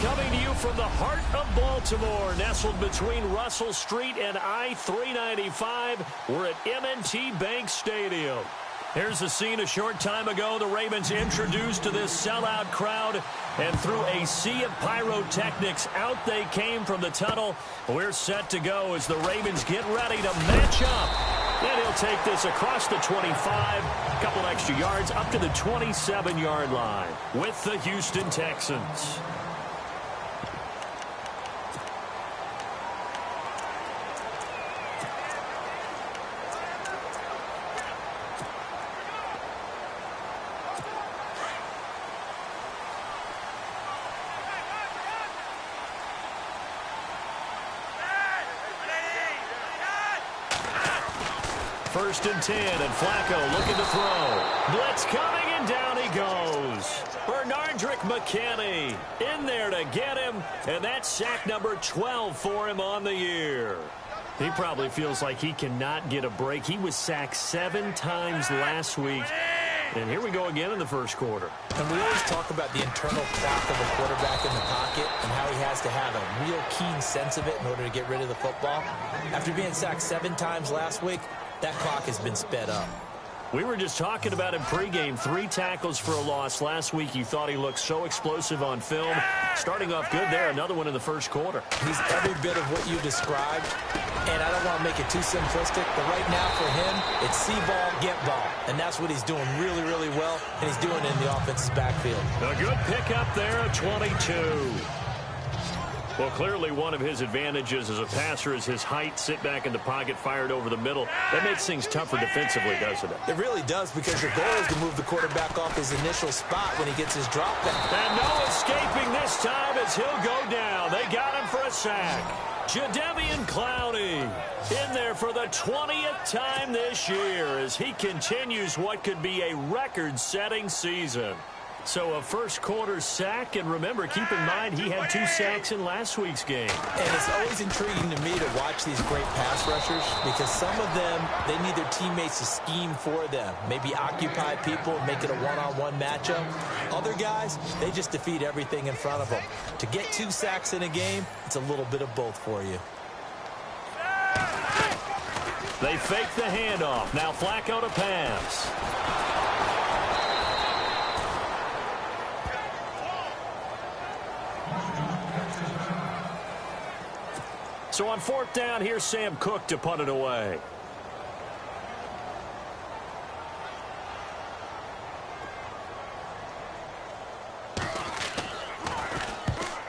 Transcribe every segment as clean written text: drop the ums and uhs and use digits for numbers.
Coming to you from the heart of Baltimore, nestled between Russell Street and I-395, we're at M&T Bank Stadium. Here's the scene a short time ago. The Ravens introduced to this sellout crowd, and through a sea of pyrotechnics, out they came from the tunnel. We're set to go as the Ravens get ready to match up. And he'll take this across the 25, a couple extra yards, up to the 27-yard line with the Houston Texans. First and 10, and Flacco looking to throw. Blitz coming, and down he goes. Bernardrick McKinney in there to get him, and that's sack number 12 for him on the year. He probably feels like he cannot get a break. He was sacked 7 times last week, and here we go again in the first quarter. And we always talk about the internal clock of a quarterback in the pocket and how he has to have a real keen sense of it in order to get rid of the football. After being sacked 7 times last week, that clock has been sped up. We were just talking about him pregame. 3 tackles for a loss. Last week you thought he looked so explosive on film. Starting off good there. Another one in the first quarter. He's every bit of what you described. And I don't want to make it too simplistic, but right now for him, it's see ball, get ball. And that's what he's doing really, really well. And he's doing it in the offense's backfield. A good pickup there at 22. Well, clearly one of his advantages as a passer is his height. Sit back in the pocket, fired over the middle. That makes things tougher defensively, doesn't it? It really does, because your goal is to move the quarterback off his initial spot when he gets his drop back. And no escaping this time as he'll go down. They got him for a sack. Jadeveon Clowney in there for the 20th time this year as he continues what could be a record-setting season. So a first-quarter sack, and remember, keep in mind, he had 2 sacks in last week's game. And it's always intriguing to me to watch these great pass rushers, because some of them, they need their teammates to scheme for them, maybe occupy people and make it a one-on-one matchup. Other guys, they just defeat everything in front of them. To get 2 sacks in a game, it's a little bit of both for you. They fake the handoff. Now Flacco to pass. So on 4th down, here's Sam Cook to punt it away.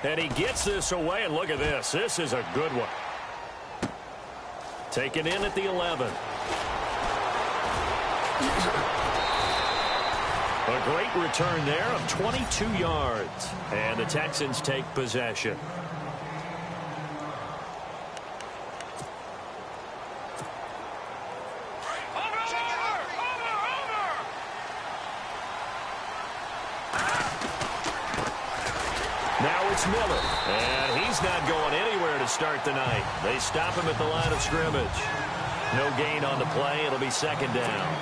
And he gets this away, and look at this. This is a good one. Taken in at the 11. A great return there of 22 yards. And the Texans take possession. Now it's Miller, and he's not going anywhere to start the night. They stop him at the line of scrimmage. No gain on the play. It'll be 2nd down.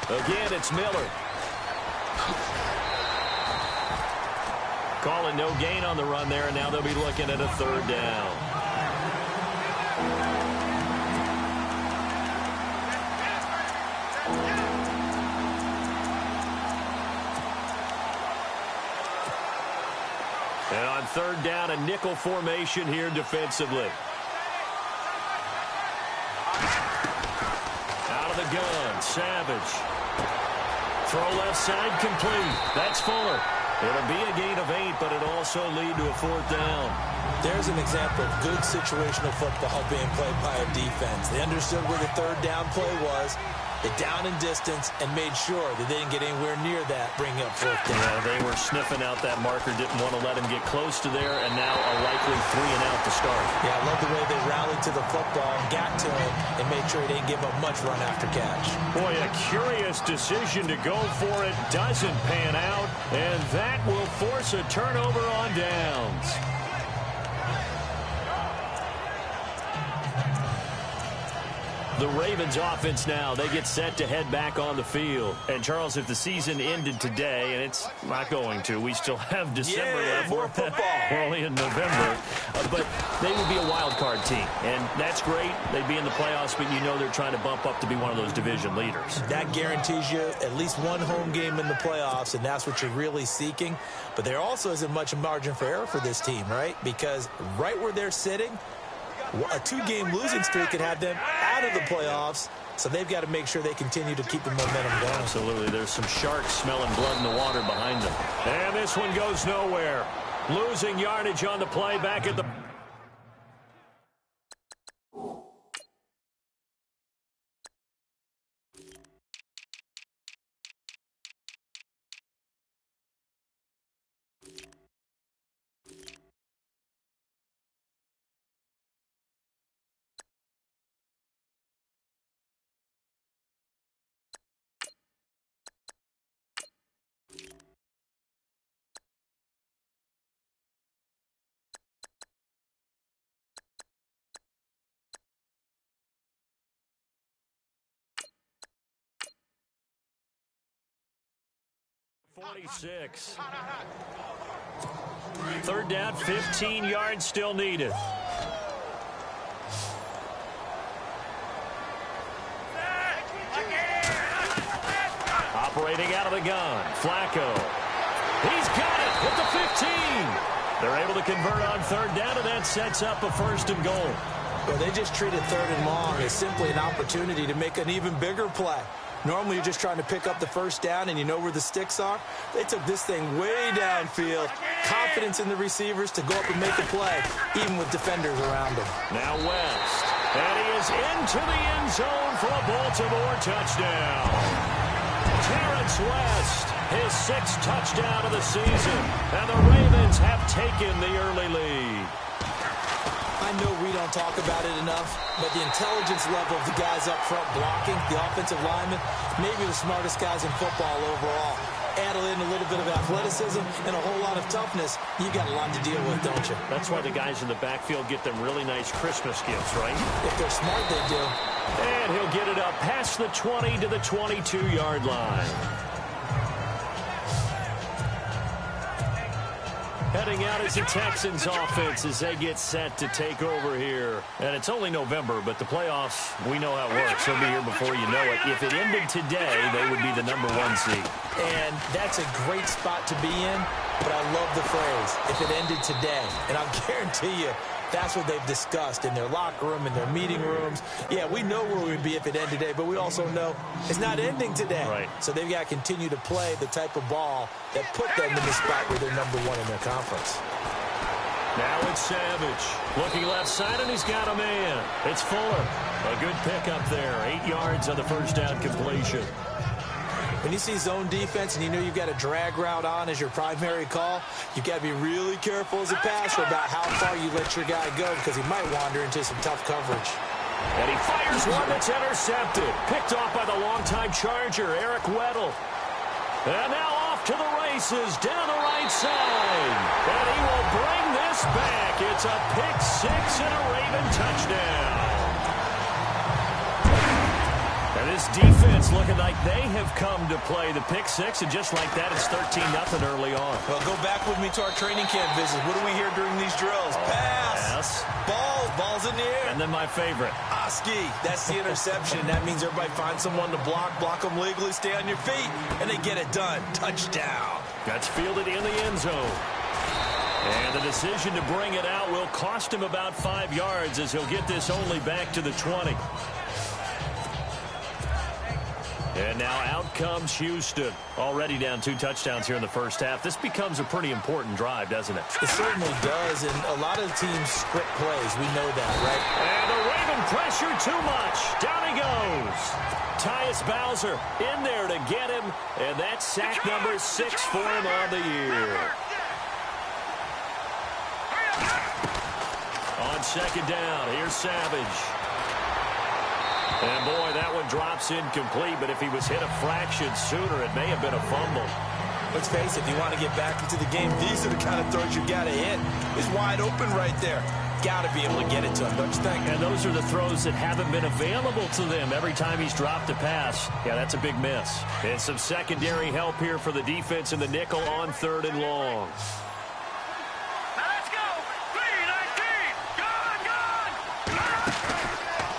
Again, it's Miller. Calling no gain on the run there, and now they'll be looking at a 3rd down. And on 3rd down, a nickel formation here defensively. Out of the gun, Savage. Throw left side complete. That's Fuller. It'll be a gain of 8, but it'll also lead to a 4th down. There's an example of good situational football being played by a defense. They understood where the 3rd down play was. They down in distance and made sure that they didn't get anywhere near that, bringing up 4th down. Yeah, they were sniffing out that marker, didn't want to let him get close to there, and now a likely 3 and out to start. Yeah, I love the way they rallied to the football and got to him and made sure he didn't give up much run after catch. Boy, a curious decision to go for it. Doesn't pan out, and that will force a turnover on downs. The Ravens offense now, they get set to head back on the field. And, Charles, if the season ended today, and it's not going to, we still have December left. More football. We're only in November. But they would be a wild card team. And that's great. They'd be in the playoffs, but you know they're trying to bump up to be one of those division leaders. That guarantees you at least one home game in the playoffs, and that's what you're really seeking. But there also isn't much margin for error for this team, right? Because right where they're sitting, a 2-game losing streak could have them out of the playoffs, so they've got to make sure they continue to keep the momentum going. Absolutely. There's some sharks smelling blood in the water behind them. And this one goes nowhere. Losing yardage on the play back at the... .46. Third down, 15 yards still needed. Operating out of the gun, Flacco. He's got it at the 15. They're able to convert on third down, and that sets up a 1st and goal. Well, they just treated 3rd and long as simply an opportunity to make an even bigger play. Normally, you're just trying to pick up the 1st down, and you know where the sticks are. They took this thing way downfield. Confidence in the receivers to go up and make a play, even with defenders around them. Now West. And he is into the end zone for a Baltimore touchdown. Terrence West, his 6th touchdown of the season. And the Ravens have taken the early lead. I know we don't talk about it enough, but the intelligence level of the guys up front blocking, the offensive linemen, maybe the smartest guys in football overall. Add in a little bit of athleticism and a whole lot of toughness, you got a lot to deal with, don't you? That's why the guys in the backfield get them really nice Christmas gifts, right? If they're smart, they do. And he'll get it up past the 20 to the 22-yard line. Heading out is the Texans offense as they get set to take over here. And it's only November, but the playoffs, we know how it works. They'll be here before you know it. If it ended today, they would be the #1 seed. And that's a great spot to be in, but I love the phrase, if it ended today. And I'll guarantee you, that's what they've discussed in their locker room, in their meeting rooms. Yeah, we know where we'd be if it ended today, but we also know it's not ending today. Right. So they've got to continue to play the type of ball that put them in the spot where they're #1 in their conference. Now it's Savage. Looking left side, and he's got a man. It's Fuller. A good pickup there. 8 yards on the 1st down completion. When you see zone defense and you know you've got a drag route on as your primary call, you've got to be really careful as a passer about how far you let your guy go because he might wander into some tough coverage. And he fires one that's intercepted. Picked off by the longtime Charger, Eric Weddle. And now off to the races down the right side. And he will bring this back. It's a pick-6 and a Raven touchdown. And this defense looking like they have come to play the pick-6, and just like that, it's 13-0 early on. Well, go back with me to our training camp visits. What do we hear during these drills? Pass. Balls in the air. And then my favorite. Oski. That's the interception. That means everybody finds someone to block them legally, stay on your feet, and they get it done. Touchdown. That's fielded in the end zone. And the decision to bring it out will cost him about 5 yards as he'll get this only back to the 20. And now out comes Houston. Already down 2 touchdowns here in the first half. This becomes a pretty important drive, doesn't it? It certainly does, and a lot of teams script plays. We know that, right? And the Raven pressure too much. Down he goes. Tyus Bowser in there to get him, and that's sack number 6 for him on the year. On 2nd down, here's Savage. And, boy, that one drops incomplete, but if he was hit a fraction sooner, it may have been a fumble. Let's face it, if you want to get back into the game, these are the kind of throws you got to hit. It's wide open right there. got to be able to get it to him, don't you think? And those are the throws that haven't been available to them every time he's dropped a pass. Yeah, that's a big miss. And some secondary help here for the defense in the nickel on 3rd and long.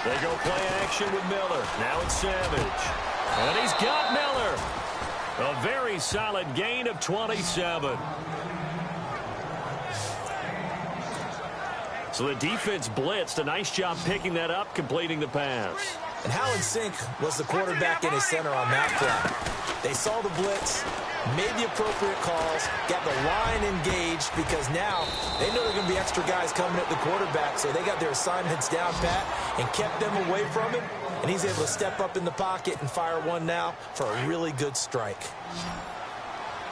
They go play action with Miller. Now it's Savage. And he's got Miller. A very solid gain of 27. So the defense blitzed. A nice job picking that up, completing the pass. And Howland Sink was the quarterback in his center on that play. They saw the blitz, made the appropriate calls, got the line engaged because now they know there are going to be extra guys coming at the quarterback, so they got their assignments down pat and kept them away from him, and he's able to step up in the pocket and fire one now for a really good strike.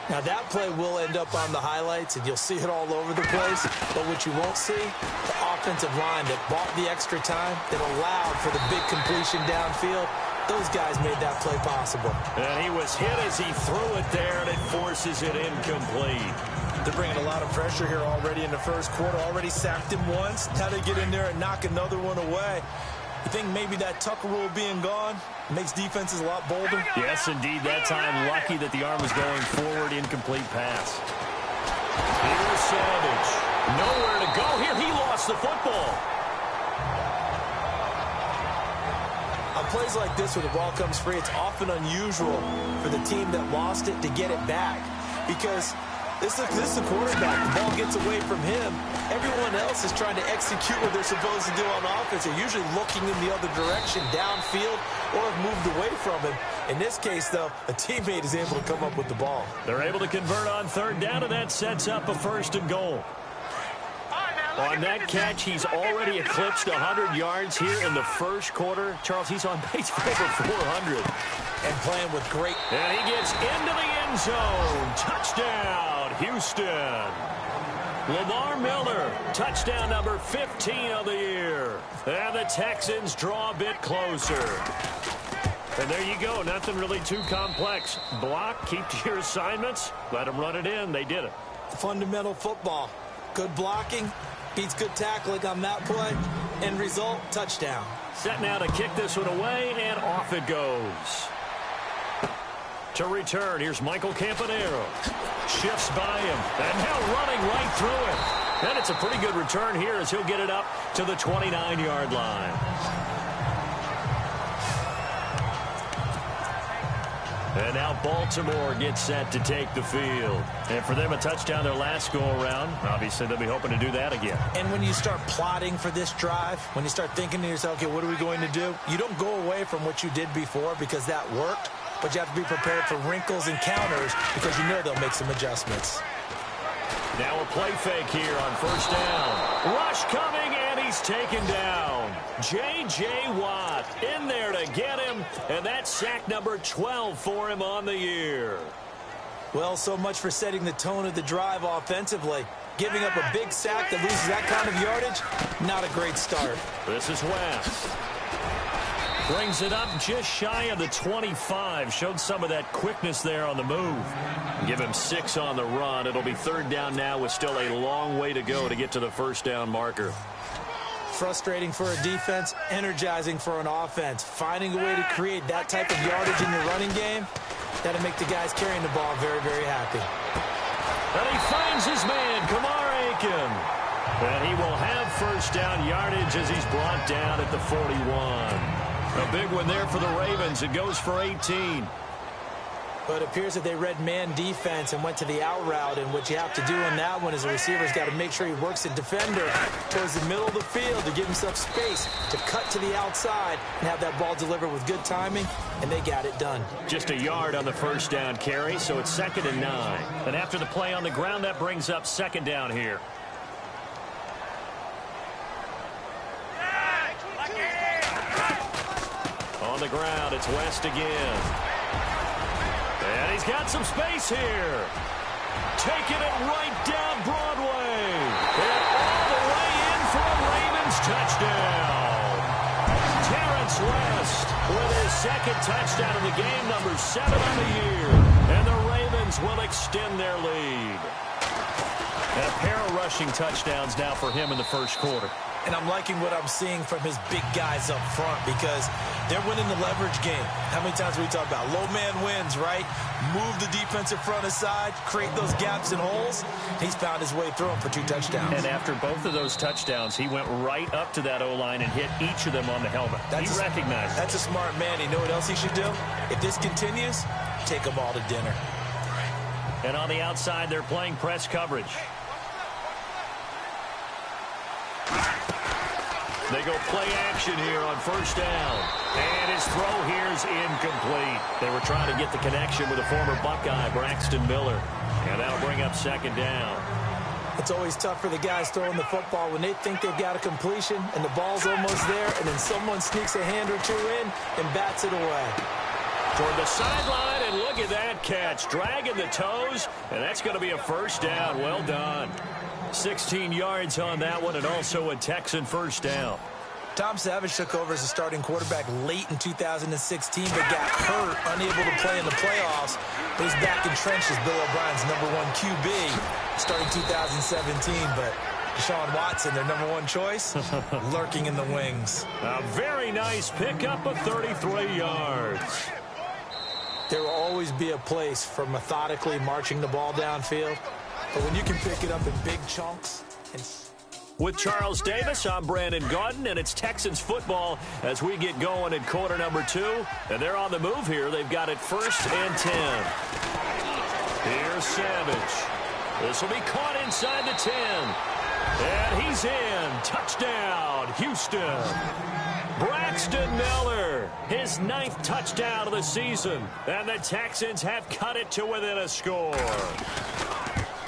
Now that play will end up on the highlights, and you'll see it all over the place. But what you won't see, the offensive line that bought the extra time, that allowed for the big completion downfield, those guys made that play possible. And he was hit as he threw it there, and it forces it incomplete. They're bringing a lot of pressure here already in the first quarter. Already sacked him once. Now they get in there and knock another one away. You think maybe that Tucker rule being gone makes defenses a lot bolder? Yes, indeed. That time, lucky that the arm was going forward. Incomplete pass. Here's Savage. Nowhere to go here. He lost the football. On plays like this where the ball comes free, it's often unusual for the team that lost it to get it back because this is the quarterback. The ball gets away from him. Everyone else is trying to execute what they're supposed to do on offense. They're usually looking in the other direction, downfield, or have moved away from him. In this case, though, a teammate is able to come up with the ball. They're able to convert on 3rd down, and that sets up a 1st and goal. On that catch, he's already eclipsed 100 yards here in the first quarter. Charles, he's on pace for over 400. And playing with great... And he gets into the end zone. Touchdown, Houston. Lamar Miller, touchdown number 15 of the year. And the Texans draw a bit closer. And there you go. Nothing really too complex. Block, keep to your assignments, let them run it in. They did it. Fundamental football. Good blocking, beats good tackling on that play. End result, touchdown. Set now to kick this one away, and off it goes. To return, here's Michael Campanero. Shifts by him, and now running right through it. And it's a pretty good return here as he'll get it up to the 29-yard line. And now Baltimore gets set to take the field. And for them, a touchdown their last go-around. Obviously, they'll be hoping to do that again. And when you start plotting for this drive, when you start thinking to yourself, okay, what are we going to do? You don't go away from what you did before because that worked, but you have to be prepared for wrinkles and counters because you know they'll make some adjustments. Now a play fake here on 1st down. Rush coming, and he's taken down. J.J. Watt in there to get him, and that's sack number 12 for him on the year. Well, so much for setting the tone of the drive offensively. Giving up a big sack that loses that kind of yardage, not a great start. This is West. Brings it up just shy of the 25. Showed some of that quickness there on the move. Give him 6 on the run. It'll be 3rd down now with still a long way to go to get to the 1st down marker. Frustrating for a defense, energizing for an offense. Finding a way to create that type of yardage in your running game, that'll make the guys carrying the ball very, very happy. And he finds his man, Kamar Aiken. And he will have 1st down yardage as he's brought down at the 41. A big one there for the Ravens. It goes for 18. But it appears that they read man defense and went to the out route. And what you have to do on that one is the receiver's got to make sure he works the defender towards the middle of the field to give himself space to cut to the outside and have that ball delivered with good timing. And they got it done. Just a yard on the 1st down carry, so it's 2nd and 9. And after the play on the ground, that brings up 2nd down here. On the ground, it's West again. And he's got some space here. Taking it right down Broadway. And all the way in for a Ravens touchdown. Terrence West with his 2nd touchdown of the game, number 7 on the year. And the Ravens will extend their lead. And a pair of rushing touchdowns now for him in the first quarter. And I'm liking what I'm seeing from his big guys up front because they're winning the leverage game. How many times we talk about low man wins, right? Move the defensive front aside, create those gaps and holes. He's found his way through them for 2 touchdowns. And after both of those touchdowns, he went right up to that O-line and hit each of them on the helmet. He recognized it. That's a smart man. You know what else he should do? If this continues, take them all to dinner. And on the outside, they're playing press coverage. They go play action here on first down. And his throw here is incomplete. They were trying to get the connection with a former Buckeye, Braxton Miller. And that'll bring up second down. It's always tough for the guys throwing the football when they think they've got a completion and the ball's almost there, and then someone sneaks a hand or two in and bats it away. Toward the sideline, and look at that catch. Dragging the toes, and that's going to be a first down. Well done. 16 yards on that one, and also a Texan first down. Tom Savage took over as a starting quarterback late in 2016, but got hurt, unable to play in the playoffs. But he's back entrenched as Bill O'Brien's #1 QB starting 2017. But Deshaun Watson, their #1 choice, lurking in the wings. A very nice pickup of 33 yards. There will always be a place for methodically marching the ball downfield. But when you can pick it up in big chunks. With Charles Davis, I'm Brandon Gaudin, and it's Texans football as we get going in quarter number 2. And they're on the move here. They've got it 1st and 10. Here's Savage. This will be caught inside the 10. And he's in. Touchdown, Houston. Braxton Miller, his 9th touchdown of the season. And the Texans have cut it to within a score.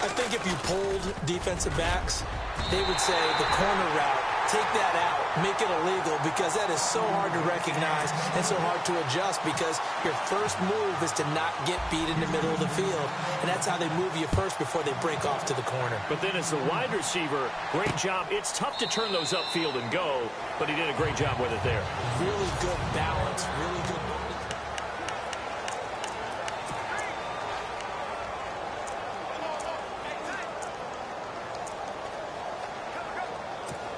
I think if you polled defensive backs, they would say the corner route, take that out, make it illegal, because that is so hard to recognize and so hard to adjust because your first move is to not get beat in the middle of the field. And that's how they move you first before they break off to the corner. But then as the wide receiver, great job. It's tough to turn those upfield and go, but he did a great job with it there. Really good balance, really good.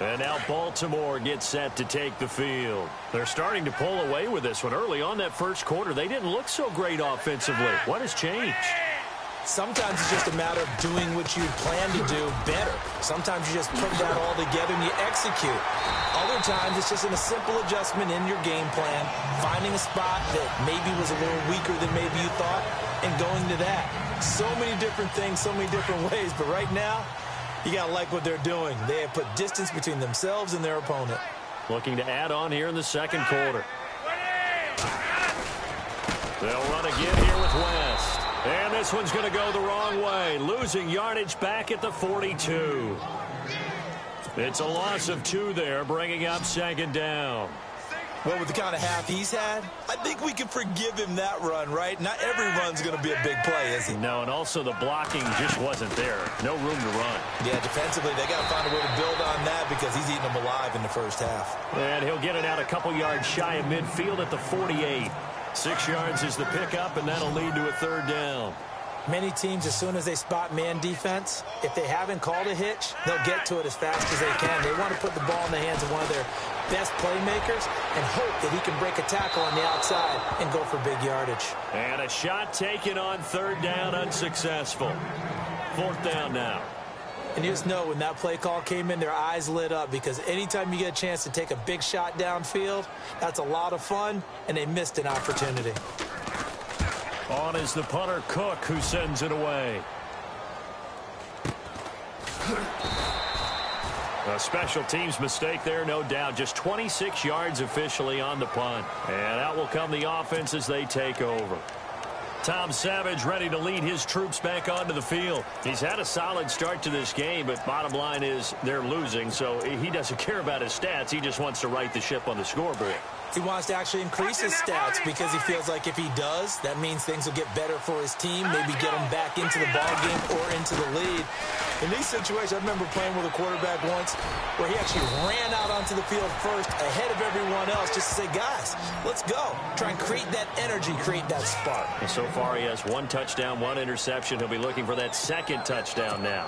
And now Baltimore gets set to take the field. They're starting to pull away with this one. Early on that first quarter, they didn't look so great offensively. What has changed? Sometimes it's just a matter of doing what you plan to do better. Sometimes you just put that all together and you execute. Other times it's just a simple adjustment in your game plan, finding a spot that maybe was a little weaker than maybe you thought, and going to that. So many different things, so many different ways, but right now, you got to like what they're doing. They have put distance between themselves and their opponent. Looking to add on here in the second quarter. They'll run again here with West. And this one's going to go the wrong way. Losing yardage back at the 42. It's a loss of 2 there, bringing up second down. Well, with the kind of half he's had, I think we can forgive him that run, right? Not every run's going to be a big play, is it? No, and also the blocking just wasn't there. No room to run. Yeah, defensively, they got to find a way to build on that because he's eating them alive in the first half. And he'll get it out a couple yards shy of midfield at the 48. 6 yards is the pickup, and that'll lead to a third down. Many teams, as soon as they spot man defense, if they haven't called a hitch, they'll get to it as fast as they can. They want to put the ball in the hands of one of their best playmakers and hope that he can break a tackle on the outside and go for big yardage. And a shot taken on third down, unsuccessful. 4th down now. And you just know when that play call came in, their eyes lit up because anytime you get a chance to take a big shot downfield, that's a lot of fun, and they missed an opportunity. On is the punter, Cook, who sends it away. A special teams mistake there, no doubt. Just 26 yards officially on the punt. And out will come the offense as they take over. Tom Savage ready to lead his troops back onto the field. He's had a solid start to this game, but bottom line is they're losing, so he doesn't care about his stats. He just wants to right the ship on the scoreboard. He wants to actually increase his stats because he feels like if he does, that means things will get better for his team, maybe get him back into the ball game or into the lead. In these situations, I remember playing with a quarterback once where he actually ran out onto the field first ahead of everyone else just to say, guys, let's go. Try and create that energy, create that spark. And so far, he has 1 touchdown, 1 interception. He'll be looking for that 2nd touchdown now.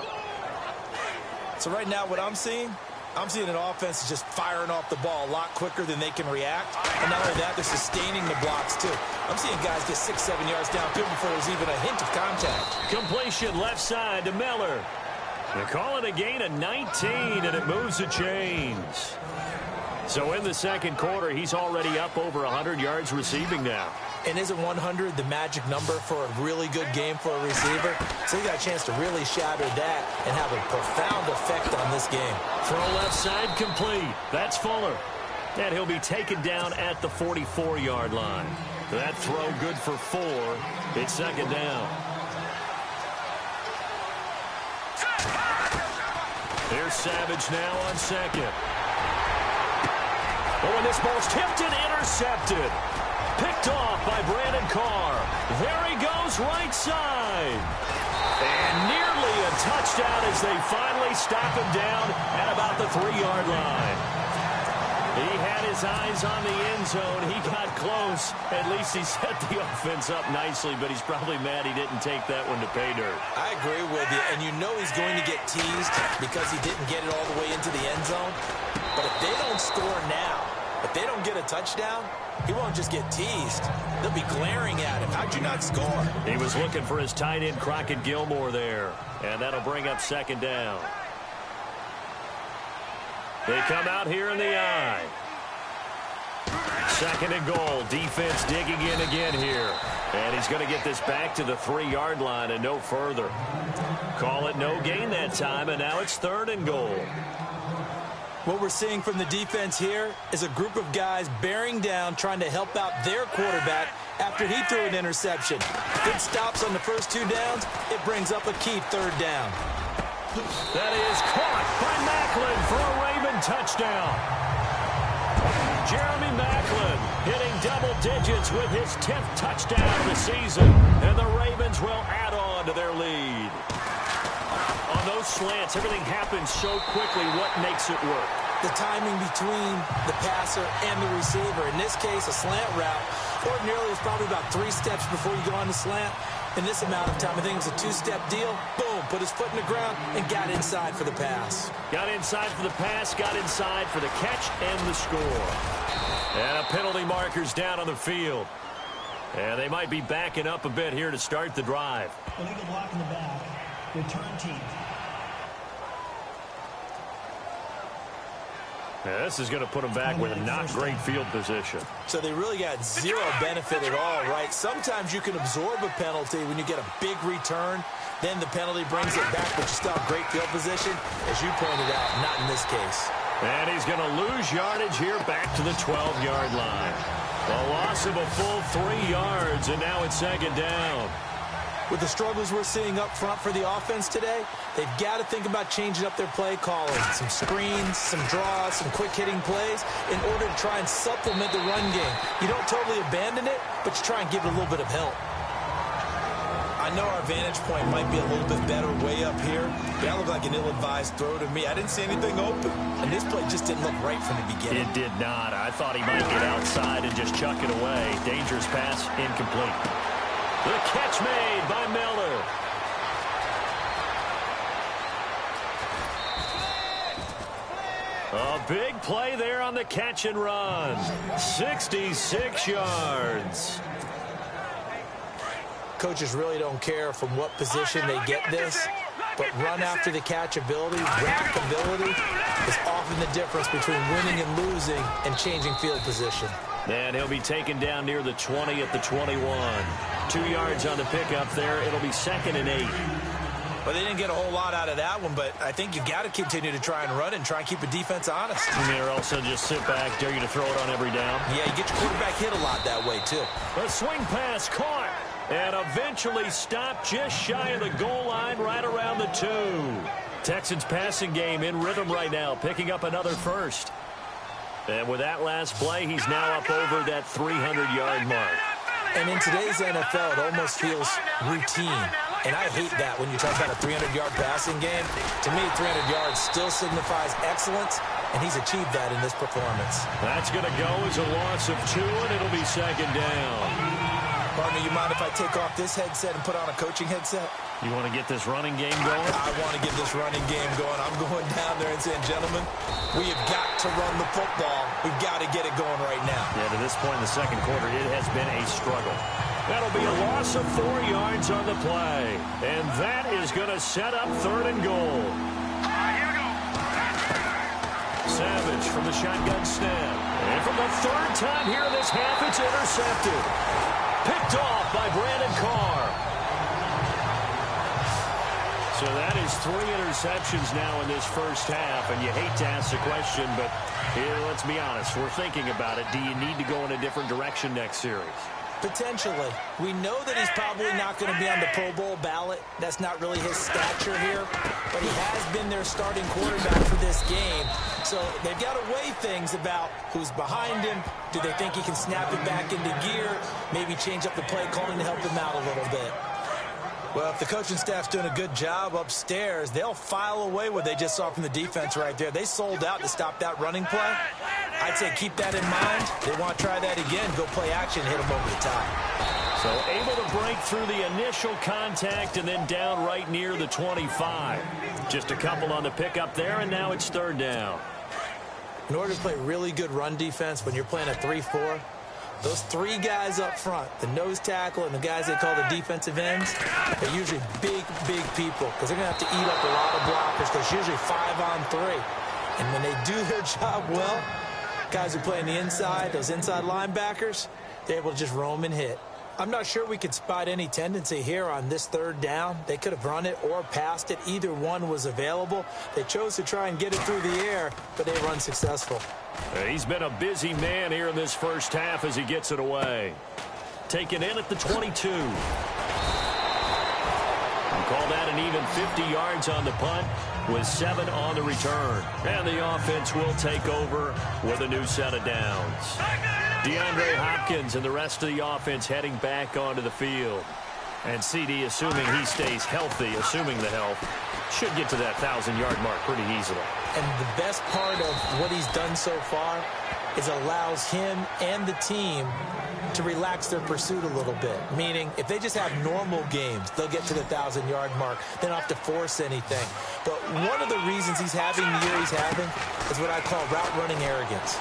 So right now what I'm seeing an offense is just firing off the ball a lot quicker than they can react. And not only that, they're sustaining the blocks, too. I'm seeing guys get 6-7 yards downfield before there's even a hint of contact. Completion left side to Miller. They call it a gain of 19, and it moves the chains. So in the second quarter, he's already up over 100 yards receiving now. And isn't 100 the magic number for a really good game for a receiver? So he got a chance to really shatter that and have a profound effect on this game. Throw left side complete. That's Fuller. And he'll be taken down at the 44-yard line. That throw good for 4. It's second down. Here's Savage now on second. Oh, and this ball's tipped and intercepted. Picked off by Brandon Carr. There he goes, right side. And nearly a touchdown as they finally stop him down at about the 3-yard line. He had his eyes on the end zone. He got close. At least he set the offense up nicely, but he's probably mad he didn't take that one to pay dirt. I agree with you, and you know he's going to get teased because he didn't get it all the way into the end zone. But if they don't score now, if they don't get a touchdown, he won't just get teased. They'll be glaring at him. How'd you not score? He was looking for his tight end, Crockett Gilmore, there. And that'll bring up second down. They come out here in the I. Second and goal. Defense digging in again here. And he's going to get this back to the 3-yard line and no further. Call it no gain that time, and now it's third and goal. What we're seeing from the defense here is a group of guys bearing down, trying to help out their quarterback after he threw an interception. Good stops on the first 2 downs. It brings up a key third down. That is caught by Maclin for a Raven touchdown. Jeremy Maclin hitting double digits with his 10th touchdown of the season. And the Ravens will add on to their lead. On those slants, everything happens so quickly. What makes it work? The timing between the passer and the receiver. In this case, a slant route. Ordinarily, it's probably about 3 steps before you go on the slant. In this amount of time, I think it's a 2-step deal. Boom, put his foot in the ground and got inside for the pass. Got inside for the pass, got inside for the catch and the score. And a penalty marker's down on the field. And they might be backing up a bit here to start the drive. Illegal block in the back. Return team. Yeah, this is going to put them back with a not great field position. So they really got zero benefit at all, right? Sometimes you can absorb a penalty when you get a big return. Then the penalty brings it back, but you still have great field position. As you pointed out, not in this case. And he's going to lose yardage here back to the 12-yard line. A loss of a full 3 yards, and now it's second down. With the struggles we're seeing up front for the offense today, they've got to think about changing up their play calling. Some screens, some draws, some quick-hitting plays in order to try and supplement the run game. You don't totally abandon it, but you try and give it a little bit of help. I know our vantage point might be a little bit better way up here, but that looked like an ill-advised throw to me. I didn't see anything open, and this play just didn't look right from the beginning. It did not. I thought he might get outside and just chuck it away. Dangerous pass, incomplete. The catch made by Miller. A big play there on the catch and run. 66 yards. Coaches really don't care from what position they get this, but run after the catch ability, rack ability is often the difference between winning and losing and changing field position. And he'll be taken down near the 20 at the 21. 2 yards on the pickup there. It'll be second and 8. Well, they didn't get a whole lot out of that one, but I think you've got to continue to try and run and try and keep the defense honest. And they're also just sit back, dare you to throw it on every down. Yeah, you get your quarterback hit a lot that way, too. A swing pass caught and eventually stopped just shy of the goal line right around the 2. Texans passing game in rhythm right now, picking up another first. And with that last play, he's now up over that 300-yard mark. And in today's NFL, it almost feels routine. And I hate that when you talk about a 300-yard passing game. To me, 300 yards still signifies excellence, and he's achieved that in this performance. That's going to go as a loss of 2, and it'll be second down. Partner, you mind if I take off this headset and put on a coaching headset? You want to get this running game going? I want to get this running game going. I'm going down there and saying, gentlemen, we have got to run the football. We've got to get it going right now. Yeah, to this point in the second quarter, it has been a struggle. That'll be a loss of 4 yards on the play. And that is going to set up 3rd and goal. Savage from the shotgun snap. And from the 3rd time here in this half, it's intercepted. Picked off by Brandon Carr. So that is 3 interceptions now in this first half. And you hate to ask the question, but here, let's be honest. We're thinking about it. Do you need to go in a different direction next series? Potentially. We know that he's probably not going to be on the Pro Bowl ballot. That's not really his stature here. But he has been their starting quarterback for this game. So they've got to weigh things about who's behind him. Do they think he can snap it back into gear? Maybe change up the play calling to help him out a little bit. Well, if the coaching staff's doing a good job upstairs, they'll file away what they just saw from the defense right there. They sold out to stop that running play. I'd say keep that in mind. They want to try that again. Go play action, hit them over the top. So able to break through the initial contact and then down right near the 25. Just a couple on the pickup there, and now it's 3rd down. In order to play really good run defense when you're playing a 3-4, those 3 guys up front, the nose tackle and the guys they call the defensive ends, they're usually big, big people because they're going to have to eat up a lot of blockers because usually 5 on 3. And when they do their job well, guys who play on the inside, those inside linebackers, they're able to just roam and hit. I'm not sure we could spot any tendency here on this 3rd down. They could have run it or passed it. Either one was available. They chose to try and get it through the air, but they run successful. He's been a busy man here in this first half as he gets it away. Taken in at the 22. We'll call that an even 50 yards on the punt with 7 on the return. And the offense will take over with a new set of downs. DeAndre Hopkins and the rest of the offense heading back onto the field. And CD, assuming he stays healthy, assuming the health, should get to that 1,000-yard mark pretty easily. And the best part of what he's done so far is allows him and the team to relax their pursuit a little bit. Meaning, if they just have normal games, they'll get to the 1,000-yard mark. They don't have to force anything. But one of the reasons he's having the year he's having is what I call route-running arrogance.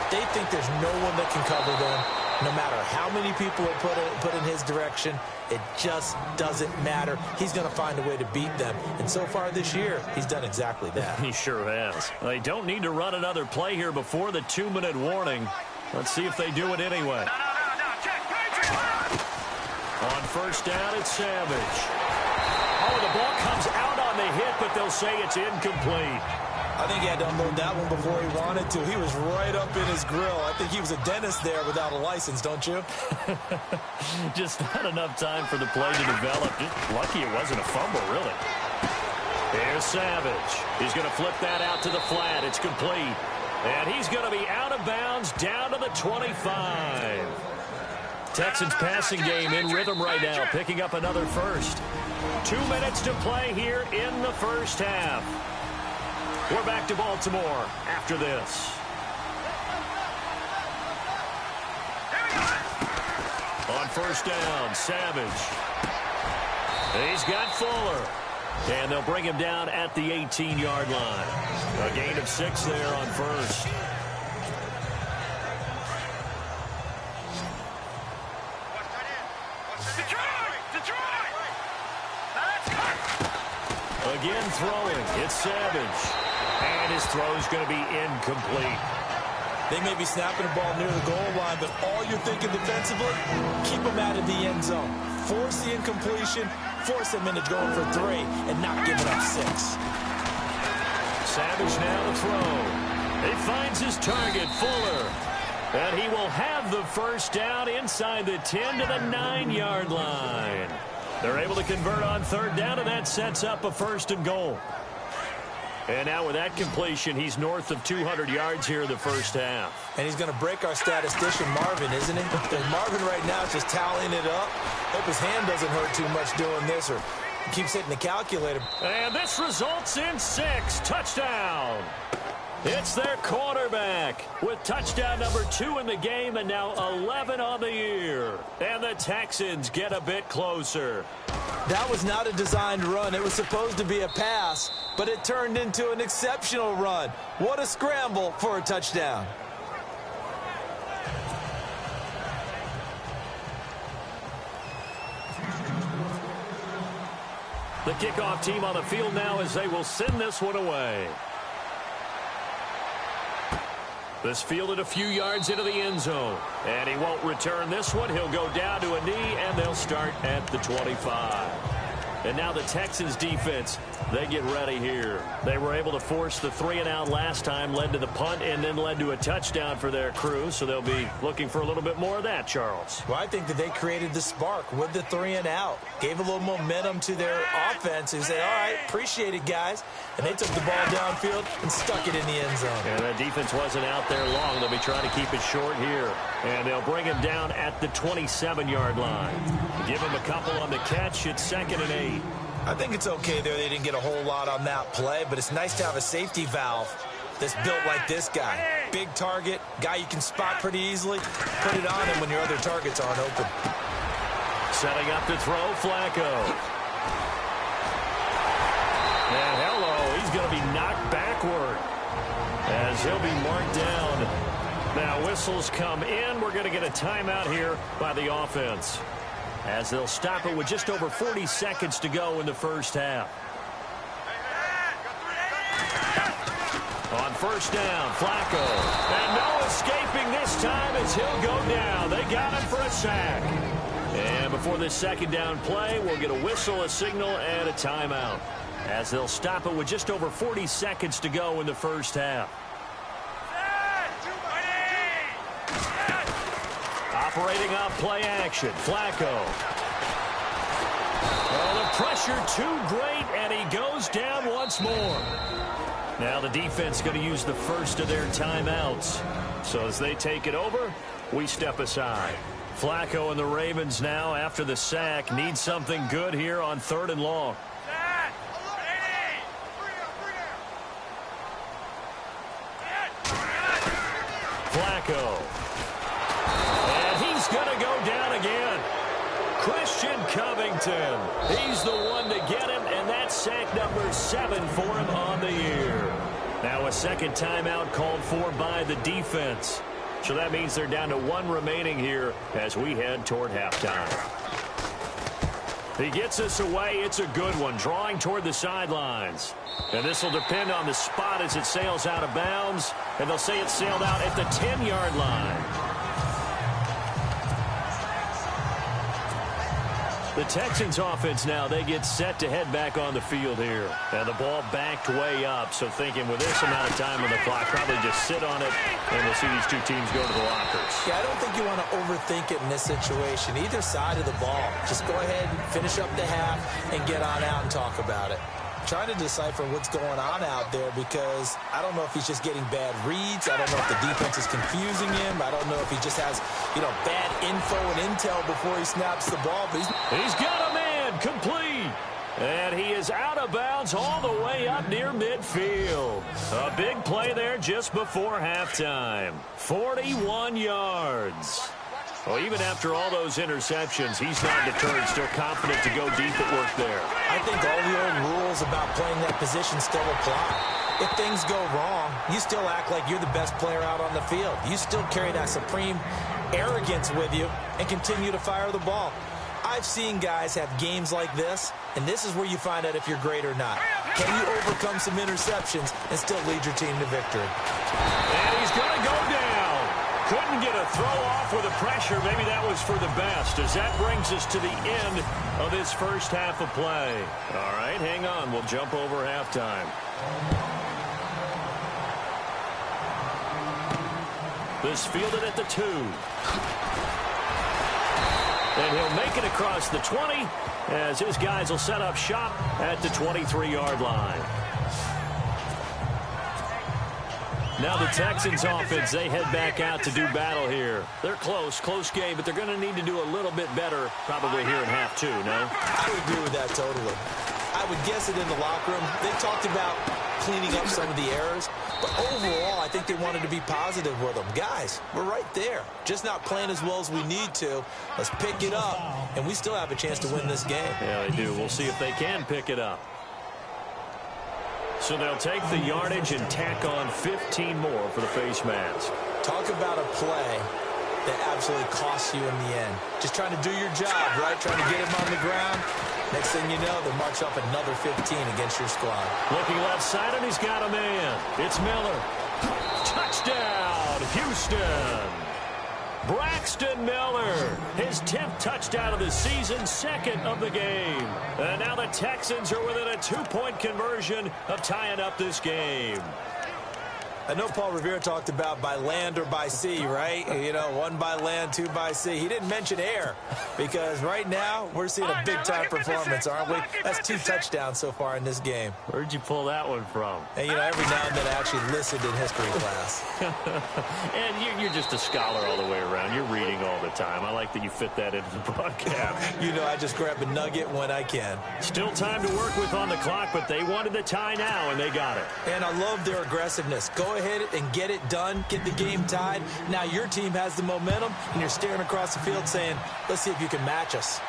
They think there's no one that can cover them. No matter how many people are put in his direction, it just doesn't matter. He's going to find a way to beat them. And so far this year, he's done exactly that. He sure has. They don't need to run another play here before the 2-minute warning. Let's see if they do it anyway. On 1st down, it's Savage. Oh, the ball comes out on the hit, but they'll say it's incomplete. I think he had to unload that one before he wanted to. He was right up in his grill. I think he was a dentist there without a license, don't you? Just not enough time for the play to develop. Just lucky it wasn't a fumble, really. Here's Savage. He's going to flip that out to the flat. It's complete. And he's going to be out of bounds down to the 25. Texans passing game in rhythm right now, picking up another first. 2 minutes to play here in the first half. We're back to Baltimore after this. On 1st down, Savage. He's got Fuller. And they'll bring him down at the 18-yard line. A gain of 6 there on 1st. Again throwing. It's Savage. And his throw is going to be incomplete. They may be snapping the ball near the goal line, but all you're thinking defensively, keep them out of the end zone. Force the incompletion, force them into going for 3, and not giving up 6. Savage now to throw. He finds his target, Fuller. And he will have the first down inside the 10 to the 9-yard line. They're able to convert on 3rd down, and that sets up a 1st and goal. And now with that completion, he's north of 200 yards here in the first half. And he's going to break our statistician, Marvin, isn't he? And Marvin right now is just tallying it up. Hope his hand doesn't hurt too much doing this, or keeps hitting the calculator. And this results in 6. Touchdown. It's their quarterback with touchdown number 2 in the game and now 11 on the year. And the Texans get a bit closer. That was not a designed run. It was supposed to be a pass, but it turned into an exceptional run. What a scramble for a touchdown. The kickoff team on the field now as they will send this one away. This fielded a few yards into the end zone. And he won't return this one. He'll go down to a knee, and they'll start at the 25. And now the Texans defense, they get ready here. They were able to force the 3-and-out last time, led to the punt, and then led to a touchdown for their crew. So they'll be looking for a little bit more of that, Charles. Well, I think that they created the spark with the 3-and-out. Gave a little momentum to their offense. Who said, all right, appreciate it, guys. And they took the ball downfield and stuck it in the end zone. And that defense wasn't out there long. They'll be trying to keep it short here. And they'll bring him down at the 27-yard line. Give him a couple on the catch. It's 2nd and 8. I think it's okay there. They didn't get a whole lot on that play, but it's nice to have a safety valve that's built like this guy. Big target, guy you can spot pretty easily. Put it on him when your other targets aren't open. Setting up to throw, Flacco. And hello, he's going to be knocked backward as he'll be marked down. Now whistles come in. We're going to get a timeout here by the offense, as they'll stop it with just over 40 seconds to go in the first half. On first down, Flacco. And no escaping this time as he'll go down. They got him for a sack. And before this second down play, we'll get a whistle, a signal, and a timeout, as they'll stop it with just over 40 seconds to go in the first half. Operating off play action, Flacco. Oh, the pressure too great, and he goes down once more. Now the defense going to use the first of their timeouts. So as they take it over, we step aside. Flacco and the Ravens now, after the sack, need something good here on 3rd and long. Flacco. Going to go down again. Christian Covington. He's the one to get him, and that's sack number 7 for him on the year. Now a second timeout called for by the defense. So that means they're down to 1 remaining here as we head toward halftime. He gets us away. It's a good one, drawing toward the sidelines. And this will depend on the spot as it sails out of bounds. And they'll say it sailed out at the 10-yard line. The Texans offense now, they get set to head back on the field here. And the ball backed way up, so thinking with this amount of time on the clock, probably just sit on it, and we'll see these two teams go to the lockers. Yeah, I don't think you want to overthink it in this situation. Either side of the ball, just go ahead and finish up the half and get on out and talk about it. Trying to decipher what's going on out there, because I don't know if he's just getting bad reads. I don't know if the defense is confusing him. I don't know if he just has, bad info and intel before he snaps the ball. But he's got a man complete. And he is out of bounds all the way up near midfield. A big play there just before halftime. 41 yards. Well, even after all those interceptions, he's not deterred, still confident to go deep at work there. I think all the old rules about playing that position still apply. If things go wrong, you still act like you're the best player out on the field. You still carry that supreme arrogance with you and continue to fire the ball. I've seen guys have games like this, and this is where you find out if you're great or not. Can you overcome some interceptions and still lead your team to victory? And he's going to go down. Couldn't get a throw off with the pressure. Maybe that was for the best, as that brings us to the end of this first half of play. All right, hang on. We'll jump over halftime. This fielded at the 2. And he'll make it across the 20 as his guys will set up shop at the 23-yard line. Now the Texans offense, they head back out to do battle here. They're close game, but they're going to need to do a little bit better probably here in half 2, no? I would agree with that totally. I would guess it in the locker room. They talked about cleaning up some of the errors. But overall, I think they wanted to be positive with them. Guys, we're right there. Just not playing as well as we need to. Let's pick it up, and we still have a chance to win this game. Yeah, they do. We'll see if they can pick it up. So they'll take the yardage and tack on 15 more for the face mask. Talk about a play that absolutely costs you in the end. Just trying to do your job, right? Trying to get him on the ground. Next thing you know, they march up another 15 against your squad. Looking left side, and he's got a man. It's Miller. Touchdown, Houston. Braxton Miller, his 10th touchdown of the season, second of the game. And now the Texans are within a 2-point conversion of tying up this game. I know Paul Revere talked about by land or by sea, right? You know, 1 by land, 2 by sea. He didn't mention air because right now we're seeing a big-time performance, aren't we? That's 2 touchdowns so far in this game. Where'd you pull that one from? And, you know, every now and then I actually listened in history class. And you're just a scholar all the way around. You're reading all the time. I like that you fit that into the broadcast. You know, I just grab a nugget when I can. Still time to work with on the clock, but they wanted the tie now, and they got it. And I love their aggressiveness. Go ahead and get it done, get the game tied. Now your team has the momentum, and you're staring across the field saying, let's see if you can match us.